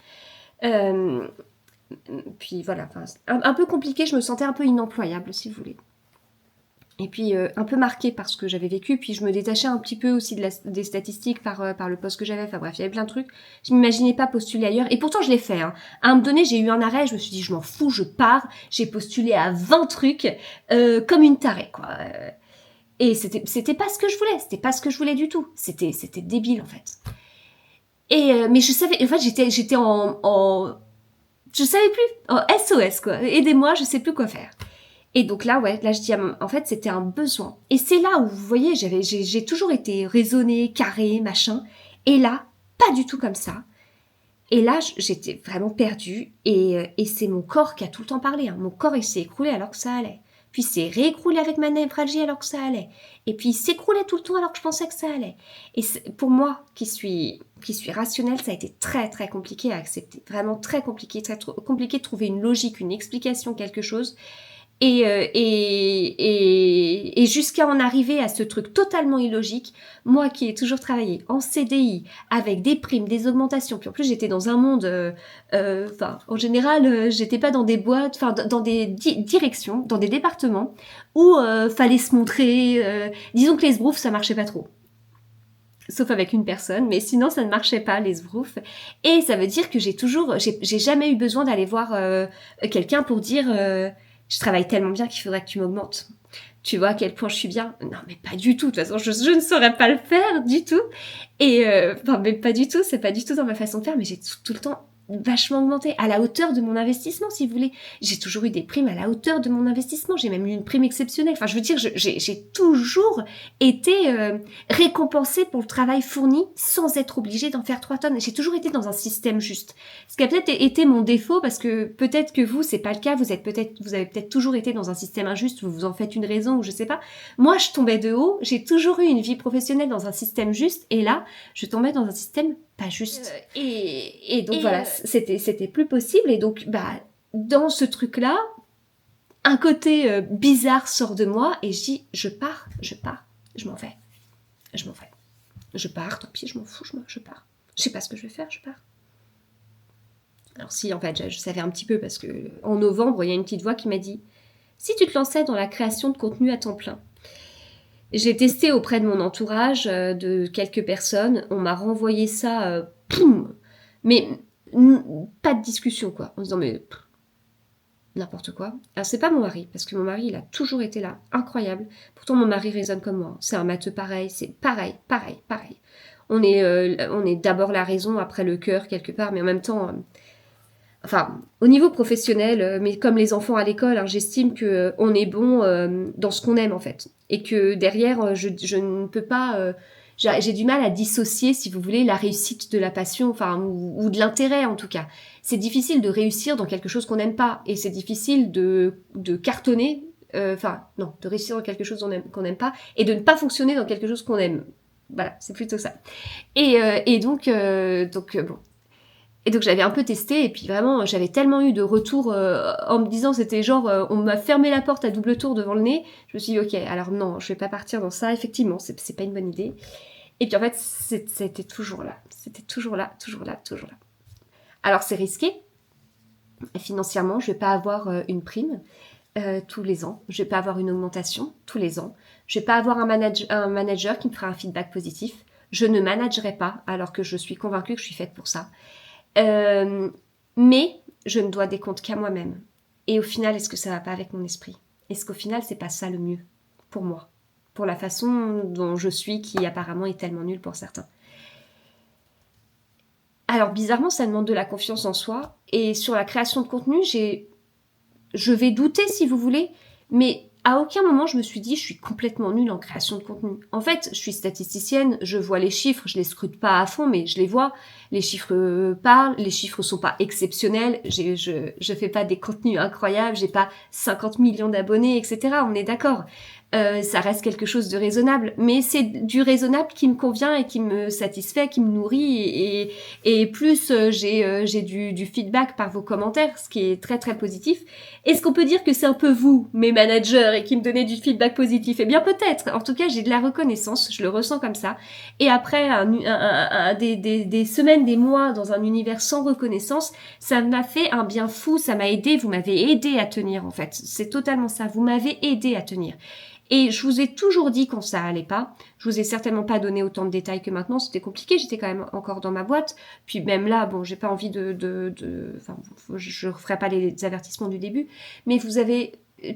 Puis voilà, un peu compliqué, je me sentais un peu inemployable, si vous voulez. Et puis un peu marquée par ce que j'avais vécu, puis je me détachais un petit peu aussi des statistiques par le poste que j'avais. Enfin bref, il y avait plein de trucs. Je m'imaginais pas postuler ailleurs, et pourtant je l'ai fait. Hein. À un moment donné, j'ai eu un arrêt, je me suis dit, je m'en fous, je pars. J'ai postulé à 20 trucs comme une tarée, quoi. Et c'était pas ce que je voulais, c'était pas ce que je voulais du tout. C'était débile, en fait. Et mais je savais, en fait, j'étais je savais plus, en SOS, quoi. Aidez-moi, je sais plus quoi faire. Et donc là, je dis, en fait, c'était un besoin. Et c'est là où, vous voyez, j'ai toujours été raisonnée, carrée, machin. Et là, pas du tout comme ça. Et là, j'étais vraiment perdue. Et c'est mon corps qui a tout le temps parlé. Hein. Mon corps, il s'est écroulé alors que ça allait. Puis il s'est réécroulé avec ma névralgie alors que ça allait. Et puis il s'écroulait tout le temps alors que je pensais que ça allait. Et pour moi, qui suis rationnelle, ça a été très très compliqué à accepter. Vraiment très compliqué de trouver une logique, une explication, quelque chose. Et jusqu'à en arriver à ce truc totalement illogique, moi qui ai toujours travaillé en CDI, avec des primes, des augmentations, puis en plus j'étais dans un monde, en général, j'étais pas dans des boîtes, dans des directions, dans des départements où fallait se montrer, disons que les sbroufs ça marchait pas trop. Sauf avec une personne, mais sinon ça ne marchait pas les sbroufs. Et ça veut dire que j'ai jamais eu besoin d'aller voir quelqu'un pour dire je travaille tellement bien qu'il faudrait que tu m'augmentes. Tu vois à quel point je suis bien? Non, mais pas du tout. De toute façon, je ne saurais pas le faire du tout. Et mais pas du tout. C'est pas du tout dans ma façon de faire. Mais j'ai tout le temps vachement augmenté à la hauteur de mon investissement, si vous voulez. J'ai toujours eu des primes à la hauteur de mon investissement. J'ai même eu une prime exceptionnelle. Enfin, je veux dire, j'ai toujours été récompensée pour le travail fourni sans être obligée d'en faire 3 tonnes. J'ai toujours été dans un système juste. Ce qui a peut-être été mon défaut, parce que peut-être que vous, c'est pas le cas. Vous avez peut-être toujours été dans un système injuste. Vous vous en faites une raison ou je sais pas. Moi, je tombais de haut. J'ai toujours eu une vie professionnelle dans un système juste. Et là, je tombais dans un système pas juste. Et donc voilà, c'était plus possible. Et donc, dans ce truc-là, un côté bizarre sort de moi et je dis, je pars, je m'en vais. Je pars, tant pis, je m'en fous, je pars. Je sais pas ce que je vais faire, je pars. Alors si, en fait, je savais un petit peu parce que en novembre, il y a une petite voix qui m'a dit, si tu te lançais dans la création de contenu à temps plein. J'ai testé auprès de mon entourage, de quelques personnes. On m'a renvoyé ça, mais pas de discussion, quoi. En disant, mais n'importe quoi. Alors, c'est pas mon mari, parce que mon mari, il a toujours été là, incroyable. Pourtant, mon mari raisonne comme moi. C'est un matheux pareil, c'est pareil. On est d'abord la raison, après le cœur, quelque part, mais en même temps... au niveau professionnel, mais comme les enfants à l'école, hein, j'estime qu'on est bon dans ce qu'on aime en fait. Et que derrière, je ne peux pas... j'ai du mal à dissocier, si vous voulez, la réussite de la passion, ou de l'intérêt en tout cas. C'est difficile de réussir dans quelque chose qu'on n'aime pas. Et c'est difficile de cartonner, de réussir dans quelque chose qu'on n'aime pas, et de ne pas fonctionner dans quelque chose qu'on aime. Voilà, c'est plutôt ça. Et donc bon... Et donc j'avais un peu testé, et puis vraiment j'avais tellement eu de retours en me disant c'était genre on m'a fermé la porte à double tour devant le nez. Je me suis dit ok, alors non, je vais pas partir dans ça, effectivement, c'est pas une bonne idée. Et puis en fait c'était toujours là, c'était toujours là, toujours là, toujours là. Alors c'est risqué, financièrement, je vais pas avoir une prime tous les ans, je vais pas avoir une augmentation tous les ans, je vais pas avoir un manager qui me fera un feedback positif, je ne managerai pas alors que je suis convaincue que je suis faite pour ça. Mais je ne dois des comptes qu'à moi-même. Et au final, est-ce que ça va pas avec mon esprit? Est-ce qu'au final, c'est pas ça le mieux pour moi? Pour la façon dont je suis, qui apparemment est tellement nulle pour certains. Alors bizarrement, ça demande de la confiance en soi. Et sur la création de contenu, je vais douter si vous voulez, mais à aucun moment je me suis dit je suis complètement nulle en création de contenu. En fait, je suis statisticienne, je vois les chiffres, je les scrute pas à fond, mais je les vois. Les chiffres parlent, les chiffres sont pas exceptionnels. Je fais pas des contenus incroyables, j'ai pas 50 millions d'abonnés, etc. On est d'accord. Ça reste quelque chose de raisonnable, mais c'est du raisonnable qui me convient et qui me satisfait, qui me nourrit, et plus j'ai du feedback par vos commentaires, ce qui est très très positif. Est-ce qu'on peut dire que c'est un peu vous, mes managers, et qui me donnez du feedback positif? Eh bien peut-être. En tout cas, j'ai de la reconnaissance, je le ressens comme ça. Et après des semaines, des mois dans un univers sans reconnaissance, ça m'a fait un bien fou, ça m'a aidé, vous m'avez aidé à tenir en fait. C'est totalement ça, vous m'avez aidé à tenir. Et je vous ai toujours dit quand ça allait pas. Je vous ai certainement pas donné autant de détails que maintenant. C'était compliqué. J'étais quand même encore dans ma boîte. Puis même là, bon, j'ai pas envie enfin, je referai pas les avertissements du début. Mais vous avez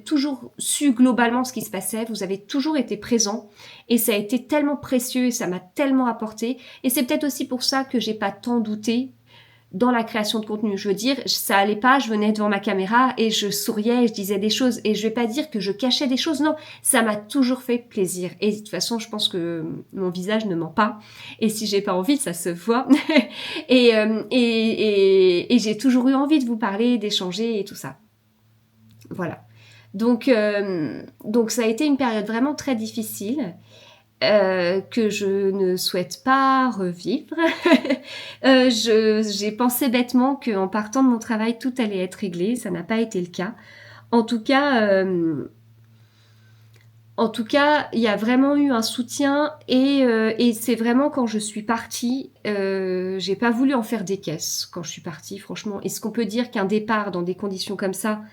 toujours su globalement ce qui se passait. Vous avez toujours été présent. Et ça a été tellement précieux et ça m'a tellement apporté. Et c'est peut-être aussi pour ça que j'ai pas tant douté dans la création de contenu. Je veux dire, ça allait pas, je venais devant ma caméra et je souriais et je disais des choses. Et je vais pas dire que je cachais des choses, non. Ça m'a toujours fait plaisir. Et de toute façon, je pense que mon visage ne ment pas. Et si j'ai pas envie, ça se voit. et j'ai toujours eu envie de vous parler, d'échanger et tout ça. Voilà. Donc ça a été une période vraiment très difficile. Que je ne souhaite pas revivre. J'ai pensé bêtement qu'en partant de mon travail, tout allait être réglé. Ça n'a pas été le cas. En tout cas, il y a vraiment eu un soutien et c'est vraiment quand je suis partie, j'ai pas voulu en faire des caisses quand je suis partie, franchement. Est-ce qu'on peut dire qu'un départ dans des conditions comme ça,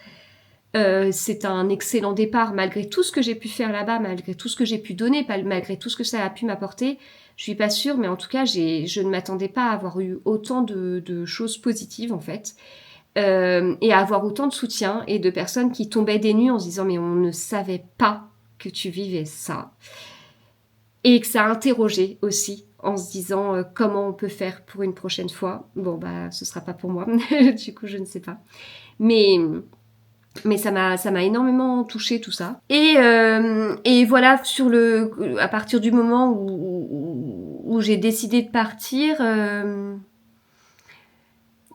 c'est un excellent départ malgré tout ce que j'ai pu faire là-bas, malgré tout ce que j'ai pu donner, malgré tout ce que ça a pu m'apporter. Je suis pas sûre, mais en tout cas, je ne m'attendais pas à avoir eu autant de choses positives en fait, et à avoir autant de soutien et de personnes qui tombaient des nues en se disant mais on ne savait pas que tu vivais ça, et que ça a interrogé aussi en se disant comment on peut faire pour une prochaine fois. Bon bah ce sera pas pour moi, du coup je ne sais pas, mais ça m'a énormément touché tout ça. Et voilà, à partir du moment où j'ai décidé de partir,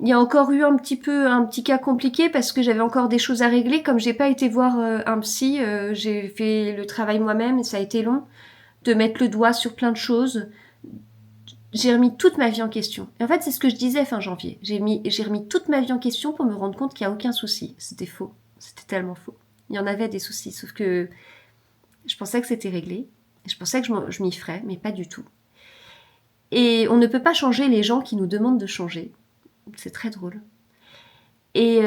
il y a encore eu un petit cas compliqué parce que j'avais encore des choses à régler. Comme j'ai pas été voir un psy, j'ai fait le travail moi-même et ça a été long de mettre le doigt sur plein de choses. J'ai remis toute ma vie en question. Et en fait, c'est ce que je disais fin janvier. J'ai remis toute ma vie en question pour me rendre compte qu'il n'y a aucun souci. C'était faux. C'était tellement faux. Il y en avait des soucis, sauf que je pensais que c'était réglé. Je pensais que je m'y ferais, mais pas du tout. Et on ne peut pas changer les gens qui nous demandent de changer. C'est très drôle. Et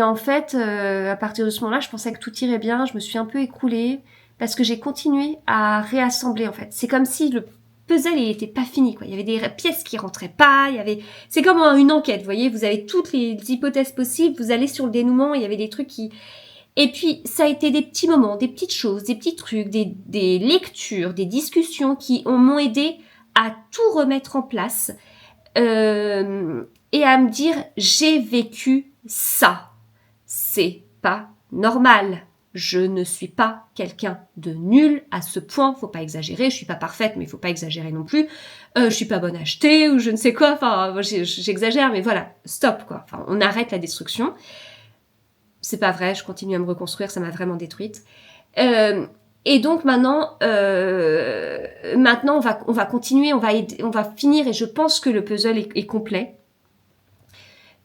en fait, à partir de ce moment-là, je pensais que tout irait bien. Je me suis un peu écroulée parce que j'ai continué à réassembler, en fait. C'est comme si le puzzle il était pas fini, quoi. Il y avait des pièces qui rentraient pas, c'est comme une enquête, vous voyez, vous avez toutes les hypothèses possibles, vous allez sur le dénouement, il y avait des trucs qui... Et puis, ça a été des petits moments, des petites choses, des petits trucs, des lectures, des discussions qui m'ont aidé à tout remettre en place, et à me dire, j'ai vécu ça. C'est pas normal. Je ne suis pas quelqu'un de nul à ce point, faut pas exagérer, je suis pas parfaite, mais faut pas exagérer non plus. Je suis pas bonne à acheter ou je ne sais quoi, enfin j'exagère, mais voilà, stop quoi. Enfin, on arrête la destruction. C'est pas vrai, je continue à me reconstruire, ça m'a vraiment détruite. Et donc maintenant on va continuer, on va finir, et je pense que le puzzle est complet.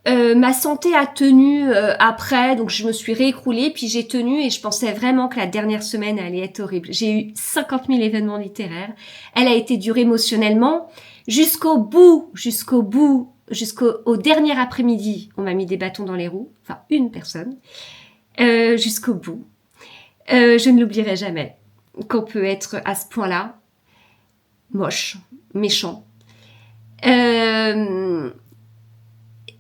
Ma santé a tenu après, donc je me suis réécroulée, puis j'ai tenu et je pensais vraiment que la dernière semaine allait être horrible. J'ai eu 50 000 événements littéraires. Elle a été dure émotionnellement jusqu'au bout, jusqu'au dernier après-midi. On m'a mis des bâtons dans les roues, enfin une personne, jusqu'au bout. Je ne l'oublierai jamais qu'on peut être à ce point-là moche, méchant.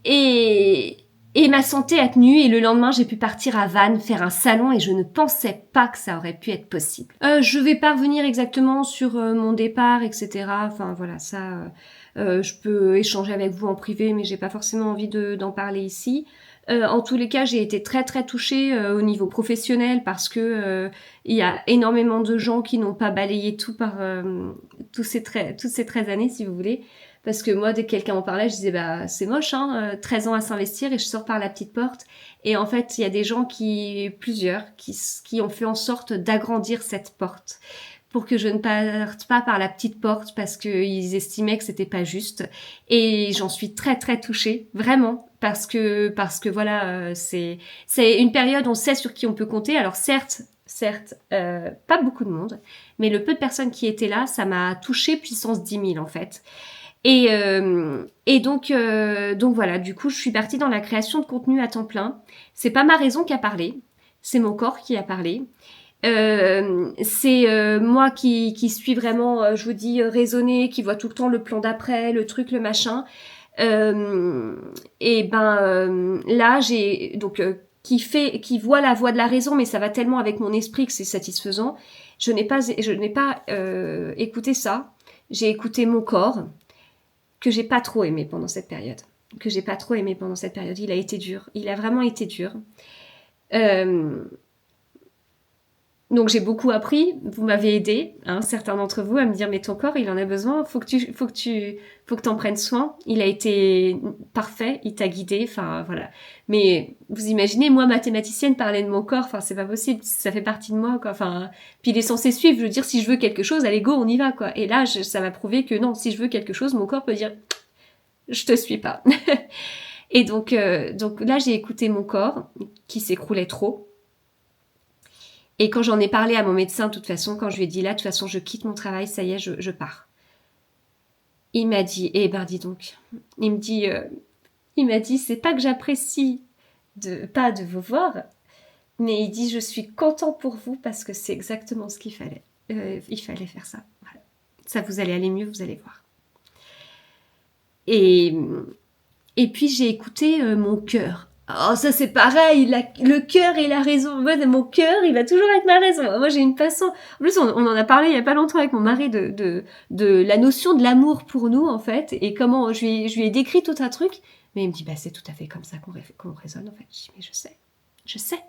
Et ma santé a tenu et le lendemain j'ai pu partir à Vannes faire un salon et je ne pensais pas que ça aurait pu être possible. Je vais pas revenir exactement sur mon départ, etc. Enfin voilà, ça je peux échanger avec vous en privé, mais j'ai pas forcément envie d'en parler ici. En tous les cas, j'ai été très très touchée au niveau professionnel parce que il y a énormément de gens qui n'ont pas balayé tout par toutes ces 13 années, si vous voulez. Parce que moi, dès que quelqu'un en parlait, je disais, bah, c'est moche, hein, 13 ans à s'investir et je sors par la petite porte. Et en fait, il y a des gens plusieurs, qui ont fait en sorte d'agrandir cette porte pour que je ne parte pas par la petite porte parce qu'ils estimaient que c'était pas juste. Et j'en suis très, très touchée, vraiment. Parce que voilà, c'est une période, on sait sur qui on peut compter. Alors certes, pas beaucoup de monde, mais le peu de personnes qui étaient là, ça m'a touchée puissance 10 000 en fait. Et donc voilà, du coup, je suis partie dans la création de contenu à temps plein. C'est pas ma raison qui a parlé, c'est mon corps qui a parlé. C'est moi qui suis vraiment, je vous dis, raisonnée, qui voit tout le temps le plan d'après, le truc, le machin. Là, j'ai donc qui voit la voix de la raison, mais ça va tellement avec mon esprit que c'est satisfaisant. Je n'ai pas écouté ça. J'ai écouté mon corps que j'ai pas trop aimé pendant cette période. Il a été dur. Il a vraiment été dur. Donc j'ai beaucoup appris. Vous m'avez aidé, hein, certains d'entre vous, à me dire mais ton corps, il en a besoin. Faut que t'en prennes soin. Il a été parfait. Il t'a guidé. Enfin voilà. Mais vous imaginez, moi mathématicienne, parler de mon corps. Enfin c'est pas possible. Ça fait partie de moi quoi. Enfin puis il est censé suivre. Je veux dire si je veux quelque chose, allez go, on y va quoi. Et là ça m'a prouvé que non, si je veux quelque chose, mon corps peut dire je te suis pas. Et donc là, j'ai écouté mon corps qui s'écroulait trop. Et quand j'en ai parlé à mon médecin, de toute façon, quand je lui ai dit là, de toute façon, je quitte mon travail, ça y est, je pars. Il m'a dit, eh ben dis donc, il m'a dit, c'est pas que j'apprécie pas de vous voir, mais il dit, je suis content pour vous parce que c'est exactement ce qu'il fallait. Il fallait faire ça. Voilà. Ça, vous allez aller mieux, vous allez voir. Et puis j'ai écouté mon cœur. Oh, ça c'est pareil, le cœur et la raison. Moi, mon cœur, il va toujours avec ma raison. Moi, j'ai une façon... En plus, on en a parlé il y a pas longtemps avec mon mari de la notion de l'amour pour nous, en fait, et comment je lui ai décrit tout un truc. Mais il me dit, bah c'est tout à fait comme ça qu'on raisonne, en fait. Je dis, mais je sais.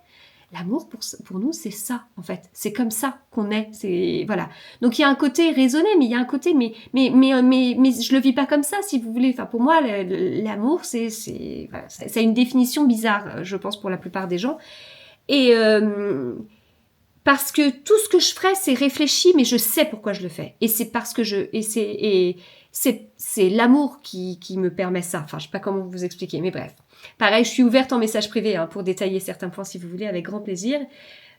L'amour pour nous, c'est ça, en fait. C'est comme ça qu'on est. C'est voilà. Donc il y a un côté raisonné, mais il y a un côté, mais je le vis pas comme ça, si vous voulez. Enfin, pour moi, l'amour, voilà, c'est une définition bizarre, je pense, pour la plupart des gens. Et parce que tout ce que je ferai, c'est réfléchi, mais je sais pourquoi je le fais. Et c'est parce que c'est l'amour qui me permet ça. Enfin, je sais pas comment vous expliquer, mais bref. Pareil, je suis ouverte en message privé hein, pour détailler certains points si vous voulez, avec grand plaisir.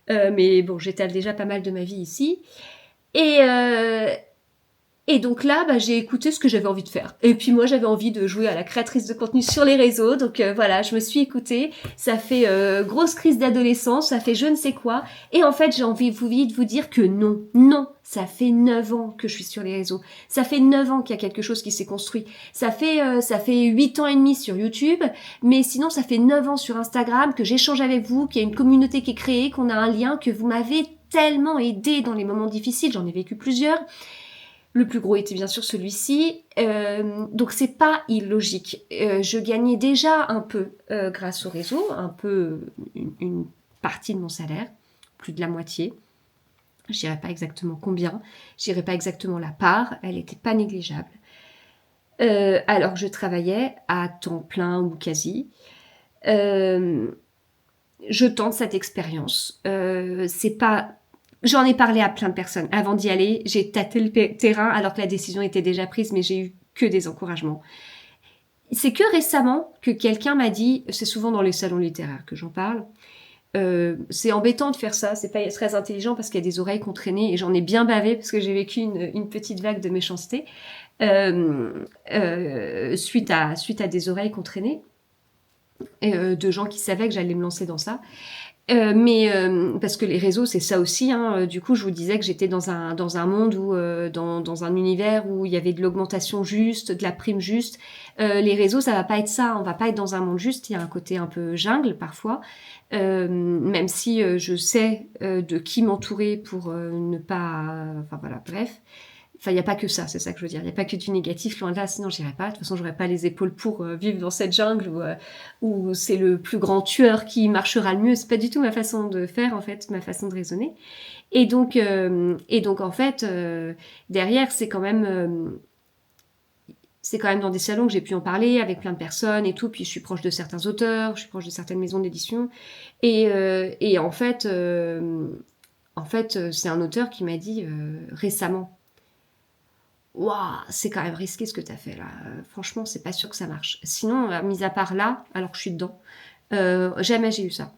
Mais bon, j'étale déjà pas mal de ma vie ici. Et donc là, bah, j'ai écouté ce que j'avais envie de faire. Et puis moi, j'avais envie de jouer à la créatrice de contenu sur les réseaux. Donc voilà, je me suis écoutée. Ça fait grosse crise d'adolescence, ça fait je ne sais quoi. Et en fait, j'ai envie de vous dire que non. Ça fait 9 ans que je suis sur les réseaux. Ça fait 9 ans qu'il y a quelque chose qui s'est construit. Ça fait 8 ans et demi sur YouTube. Mais sinon, ça fait 9 ans sur Instagram que j'échange avec vous, qu'il y a une communauté qui est créée, qu'on a un lien, que vous m'avez tellement aidé dans les moments difficiles. J'en ai vécu plusieurs. Le plus gros était bien sûr celui-ci, donc c'est pas illogique. Je gagnais déjà un peu grâce au réseau, un peu une partie de mon salaire, plus de la moitié. Je dirais pas exactement combien, je dirais pas exactement la part, elle n'était pas négligeable. Alors que je travaillais à temps plein ou quasi. Je tente cette expérience. C'est pas... J'en ai parlé à plein de personnes. Avant d'y aller, j'ai tâté le terrain alors que la décision était déjà prise, mais j'ai eu que des encouragements. c'est que récemment que quelqu'un m'a dit, c'est souvent dans les salons littéraires que j'en parle, c'est embêtant de faire ça, c'est pas très intelligent parce qu'il y a des oreilles qu'on traînait et j'en ai bien bavé parce que j'ai vécu une petite vague de méchanceté suite à des oreilles qu'on traînait de gens qui savaient que j'allais me lancer dans ça. Mais parce que les réseaux c'est ça aussi hein. Du coup je vous disais que j'étais dans un monde où dans un univers où il y avait de l'augmentation juste, de la prime juste. Les réseaux ça va pas être ça, on va pas être dans un monde juste, il y a un côté un peu jungle parfois. Même si je sais de qui m'entourer pour ne pas enfin voilà bref. Enfin, il n'y a pas que ça, c'est ça que je veux dire. Il n'y a pas que du négatif, loin de là, sinon j'irais pas. De toute façon, j'aurais pas les épaules pour vivre dans cette jungle où c'est le plus grand tueur qui marchera le mieux. C'est pas du tout ma façon de faire, en fait, ma façon de raisonner. Et donc en fait, derrière, c'est quand même dans des salons que j'ai pu en parler avec plein de personnes et tout. Puis je suis proche de certains auteurs, je suis proche de certaines maisons d'édition. Et en fait, c'est un auteur qui m'a dit récemment. Waouh, c'est quand même risqué ce que tu as fait là. Franchement, c'est pas sûr que ça marche. Sinon, mis à part là, alors que je suis dedans, jamais j'ai eu ça.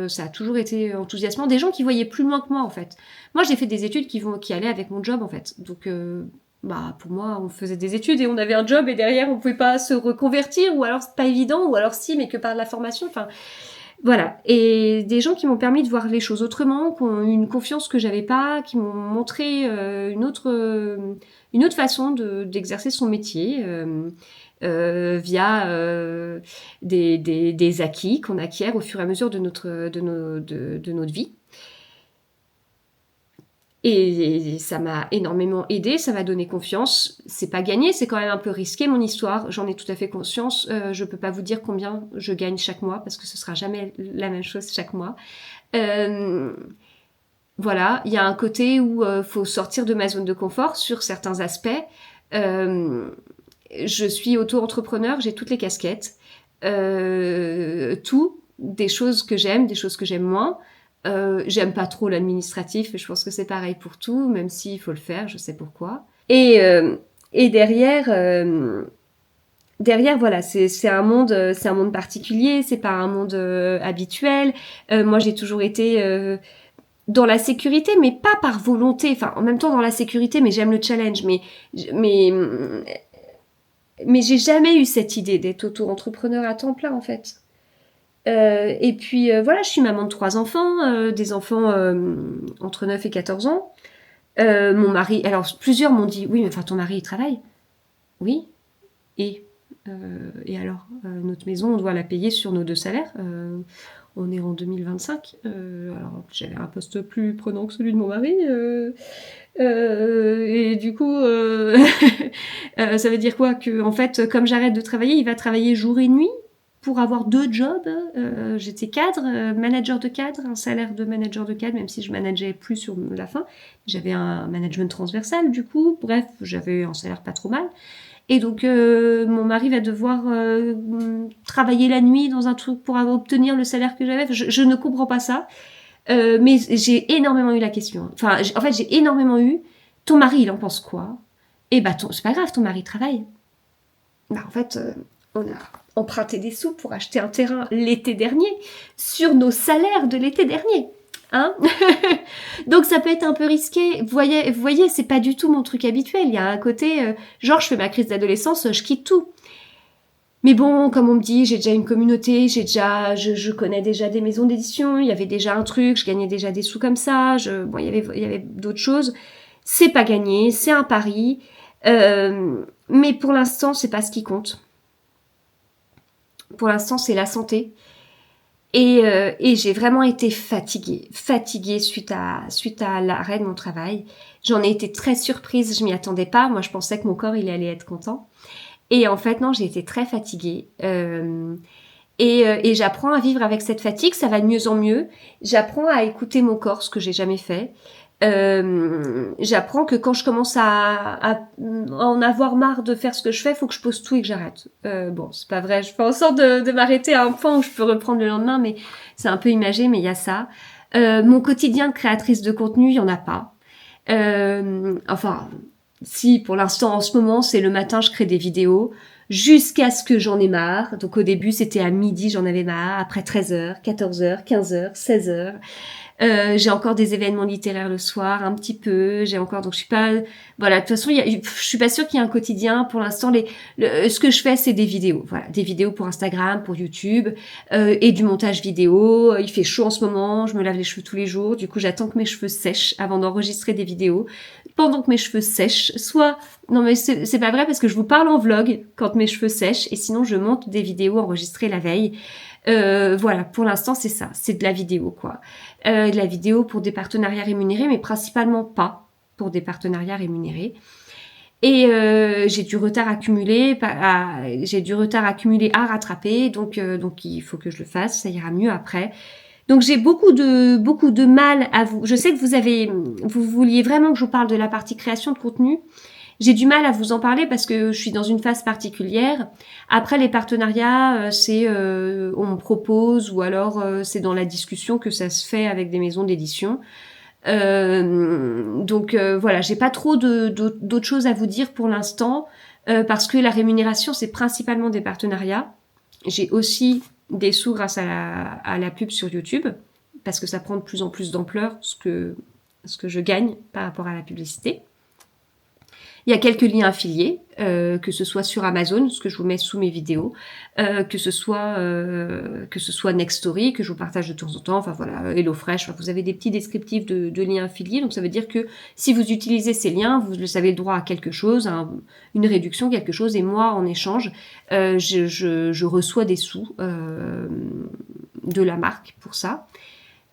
Ça a toujours été enthousiasmant. Des gens qui voyaient plus loin que moi, en fait. Moi, j'ai fait des études qui allaient avec mon job, en fait. Donc, pour moi, on faisait des études et on avait un job et derrière, on pouvait pas se reconvertir ou alors c'est pas évident ou alors si, mais que par de la formation. Enfin, voilà. Et des gens qui m'ont permis de voir les choses autrement, qui ont eu une confiance que j'avais pas, qui m'ont montré une autre façon d'exercer son métier via des acquis qu'on acquiert au fur et à mesure de notre vie. Et ça m'a énormément aidé, ça m'a donné confiance. C'est pas gagné, c'est quand même un peu risqué mon histoire, j'en ai tout à fait conscience. Je peux pas vous dire combien je gagne chaque mois parce que ce sera jamais la même chose chaque mois. Voilà, il y a un côté où faut sortir de ma zone de confort sur certains aspects. Je suis auto-entrepreneur, j'ai toutes les casquettes, tout, des choses que j'aime, des choses que j'aime moins. J'aime pas trop l'administratif, je pense que c'est pareil pour tout, même s'il faut le faire, je sais pourquoi. Et derrière, voilà, c'est un monde particulier, c'est pas un monde habituel. Moi, j'ai toujours été dans la sécurité, mais pas par volonté. Enfin, en même temps dans la sécurité, mais j'aime le challenge. Mais j'ai jamais eu cette idée d'être auto-entrepreneur à temps plein, en fait. Et puis voilà, je suis maman de 3 enfants, des enfants entre 9 et 14 ans. Mon mari, alors plusieurs m'ont dit, oui, mais enfin ton mari il travaille. Oui. Et alors, notre maison, on doit la payer sur nos 2 salaires. On est en 2025. Alors j'avais un poste plus prenant que celui de mon mari. Et du coup, ça veut dire quoi? Que en fait, comme j'arrête de travailler, il va travailler jour et nuit pour avoir 2 jobs. J'étais cadre, manager de cadre, un salaire de manager de cadre, même si je manageais plus sur la fin. J'avais un management transversal, du coup. Bref, j'avais un salaire pas trop mal. Et donc, mon mari va devoir travailler la nuit dans un truc pour obtenir le salaire que j'avais. Je ne comprends pas ça. Mais j'ai énormément eu la question. Enfin, en fait, j'ai énormément eu. Ton mari, il en pense quoi? Et c'est pas grave, ton mari travaille. En fait, on a emprunté des sous pour acheter un terrain l'été dernier sur nos salaires de l'été dernier. Hein? Donc ça peut être un peu risqué. Vous voyez, c'est pas du tout mon truc habituel. Il y a un côté, genre je fais ma crise d'adolescence, je quitte tout. Mais bon, comme on me dit, j'ai déjà une communauté, je connais déjà des maisons d'édition, il y avait déjà un truc, je gagnais déjà des sous comme ça, il y avait d'autres choses. C'est pas gagné, c'est un pari. Mais pour l'instant, c'est pas ce qui compte. Pour l'instant, c'est la santé. Et j'ai vraiment été fatiguée suite à l'arrêt de mon travail. J'en ai été très surprise, je m'y attendais pas. Moi, je pensais que mon corps, il allait être content. Et en fait, non, j'ai été très fatiguée. Et j'apprends à vivre avec cette fatigue, ça va de mieux en mieux. J'apprends à écouter mon corps, ce que j'ai jamais fait. J'apprends que quand je commence à en avoir marre de faire ce que je fais, faut que je pose tout et que j'arrête. Bon, c'est pas vrai, je fais en sorte de m'arrêter à un point où je peux reprendre le lendemain, mais c'est un peu imagé, mais il y a ça. Mon quotidien de créatrice de contenu, il y en a pas. Enfin, si, pour l'instant, en ce moment, c'est le matin, je crée des vidéos. jusqu'à ce que j'en ai marre. Donc au début, c'était à midi, j'en avais marre. Après 13h, 14h, 15h, 16h. J'ai encore des événements littéraires le soir, un petit peu. J'ai encore, donc je suis pas, voilà. De toute façon, je suis pas sûre qu'il y ait un quotidien. Pour l'instant, ce que je fais, c'est des vidéos. Voilà, des vidéos pour Instagram, pour YouTube, et du montage vidéo. Il fait chaud en ce moment. Je me lave les cheveux tous les jours. Du coup, j'attends que mes cheveux sèchent avant d'enregistrer des vidéos. Pendant que mes cheveux sèchent, soit, non mais c'est pas vrai parce que je vous parle en vlog quand mes cheveux sèchent, et sinon je monte des vidéos enregistrées la veille. Voilà, pour l'instant c'est ça, c'est de la vidéo quoi. De la vidéo pour des partenariats rémunérés, mais principalement pas pour des partenariats rémunérés. Et j'ai du retard accumulé, à rattraper, donc il faut que je le fasse, ça ira mieux après. Donc j'ai beaucoup de mal à vous. Je sais que vous vouliez vraiment que je vous parle de la partie création de contenu. J'ai du mal à vous en parler parce que je suis dans une phase particulière. Après les partenariats, on me propose ou alors c'est dans la discussion que ça se fait avec des maisons d'édition. Voilà, j'ai pas trop d'autres choses à vous dire pour l'instant parce que la rémunération c'est principalement des partenariats. J'ai aussi des sous grâce à la pub sur YouTube parce que ça prend de plus en plus d'ampleur ce que je gagne par rapport à la publicité. Il y a quelques liens affiliés, que ce soit sur Amazon, ce que je vous mets sous mes vidéos, que ce soit Nextory, que je vous partage de temps en temps, enfin voilà, HelloFresh, enfin, vous avez des petits descriptifs de liens affiliés, donc ça veut dire que si vous utilisez ces liens, vous avez le droit à quelque chose, une réduction, quelque chose, et moi, en échange, je reçois des sous de la marque pour ça.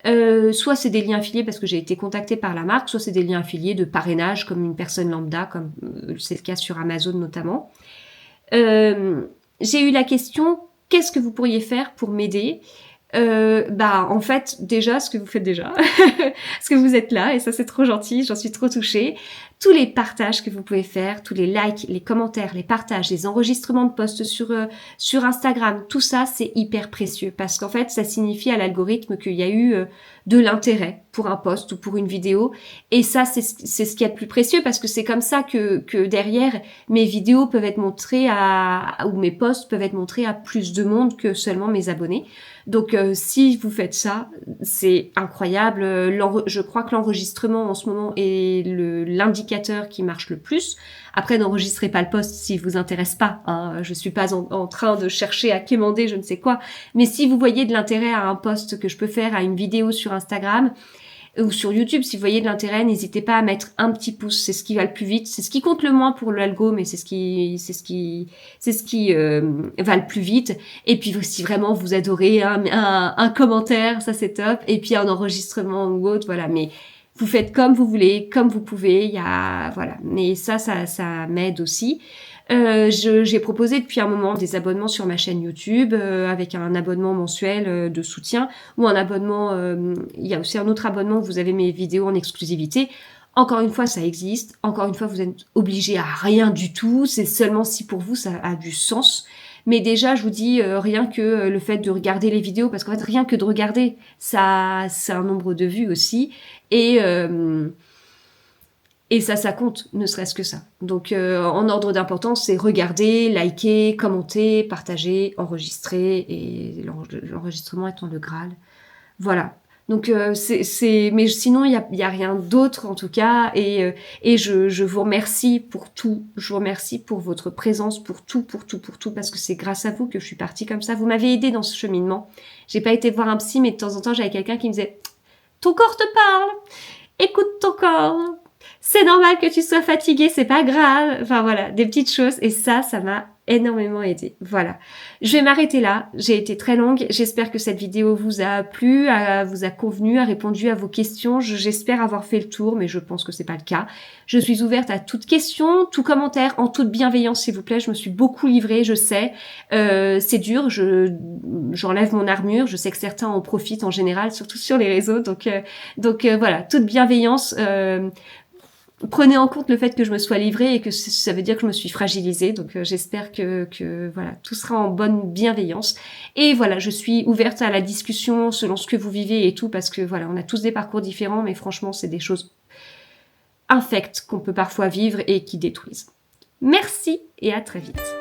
Soit c'est des liens affiliés parce que j'ai été contactée par la marque, soit c'est des liens affiliés de parrainage comme une personne lambda, comme c'est le cas sur Amazon notamment. J'ai eu la question, qu'est-ce que vous pourriez faire pour m'aider ? En fait, déjà, ce que vous faites déjà, parce que vous êtes là, et ça c'est trop gentil, j'en suis trop touchée. Tous les partages que vous pouvez faire, tous les likes, les commentaires, les partages, les enregistrements de posts sur Instagram, tout ça c'est hyper précieux parce qu'en fait ça signifie à l'algorithme qu'il y a eu de l'intérêt pour un post ou pour une vidéo, et ça c'est ce qu'il y a de plus précieux parce que c'est comme ça que derrière mes vidéos peuvent être montrées ou mes posts peuvent être montrés à plus de monde que seulement mes abonnés. Donc si vous faites ça, c'est incroyable. Je crois que l'enregistrement en ce moment est l'indicateur qui marche le plus. Après, n'enregistrez pas le post si vous intéresse pas. Hein. Je suis pas en train de chercher à quémander je ne sais quoi. Mais si vous voyez de l'intérêt à un post que je peux faire, à une vidéo sur Instagram ou sur YouTube, si vous voyez de l'intérêt, n'hésitez pas à mettre un petit pouce. C'est ce qui va le plus vite. C'est ce qui compte le moins pour l'algo, mais c'est ce qui va le plus vite. Et puis si vraiment vous adorez un commentaire, ça c'est top. Et puis un enregistrement ou autre, voilà. Mais vous faites comme vous voulez, comme vous pouvez. Voilà. Mais ça m'aide aussi. J'ai proposé depuis un moment des abonnements sur ma chaîne YouTube avec un abonnement mensuel de soutien ou un abonnement. Il y a aussi un autre abonnement où vous avez mes vidéos en exclusivité. Encore une fois, ça existe. Encore une fois, vous êtes obligé à rien du tout. C'est seulement si pour vous ça a du sens. Mais déjà, je vous dis rien que le fait de regarder les vidéos, parce qu'en fait, rien que de regarder, ça, c'est un nombre de vues aussi. Et ça compte, ne serait-ce que ça. Donc, en ordre d'importance, c'est regarder, liker, commenter, partager, enregistrer, et l'enregistrement étant le Graal. Voilà. Donc, mais sinon, il y a rien d'autre, en tout cas, et je vous remercie pour tout. Je vous remercie pour votre présence, pour tout, parce que c'est grâce à vous que je suis partie comme ça. Vous m'avez aidé dans ce cheminement. J'ai pas été voir un psy, mais de temps en temps, j'avais quelqu'un qui me disait « Ton corps te parle, écoute ton corps ». C'est normal que tu sois fatiguée, c'est pas grave. Enfin voilà, des petites choses. Et ça m'a énormément aidé. Voilà. Je vais m'arrêter là. J'ai été très longue. J'espère que cette vidéo vous a plu, vous a convenu, a répondu à vos questions. J'espère avoir fait le tour, mais je pense que c'est pas le cas. Je suis ouverte à toute question, tout commentaire, en toute bienveillance, s'il vous plaît. Je me suis beaucoup livrée, je sais. C'est dur. J'enlève mon armure. Je sais que certains en profitent en général, surtout sur les réseaux. Donc voilà, toute bienveillance. Prenez en compte le fait que je me sois livrée et que ça veut dire que je me suis fragilisée. Donc j'espère que voilà, tout sera en bonne bienveillance. Et voilà, je suis ouverte à la discussion selon ce que vous vivez et tout, parce que voilà, on a tous des parcours différents, mais franchement, c'est des choses infectes qu'on peut parfois vivre et qui détruisent. Merci et à très vite.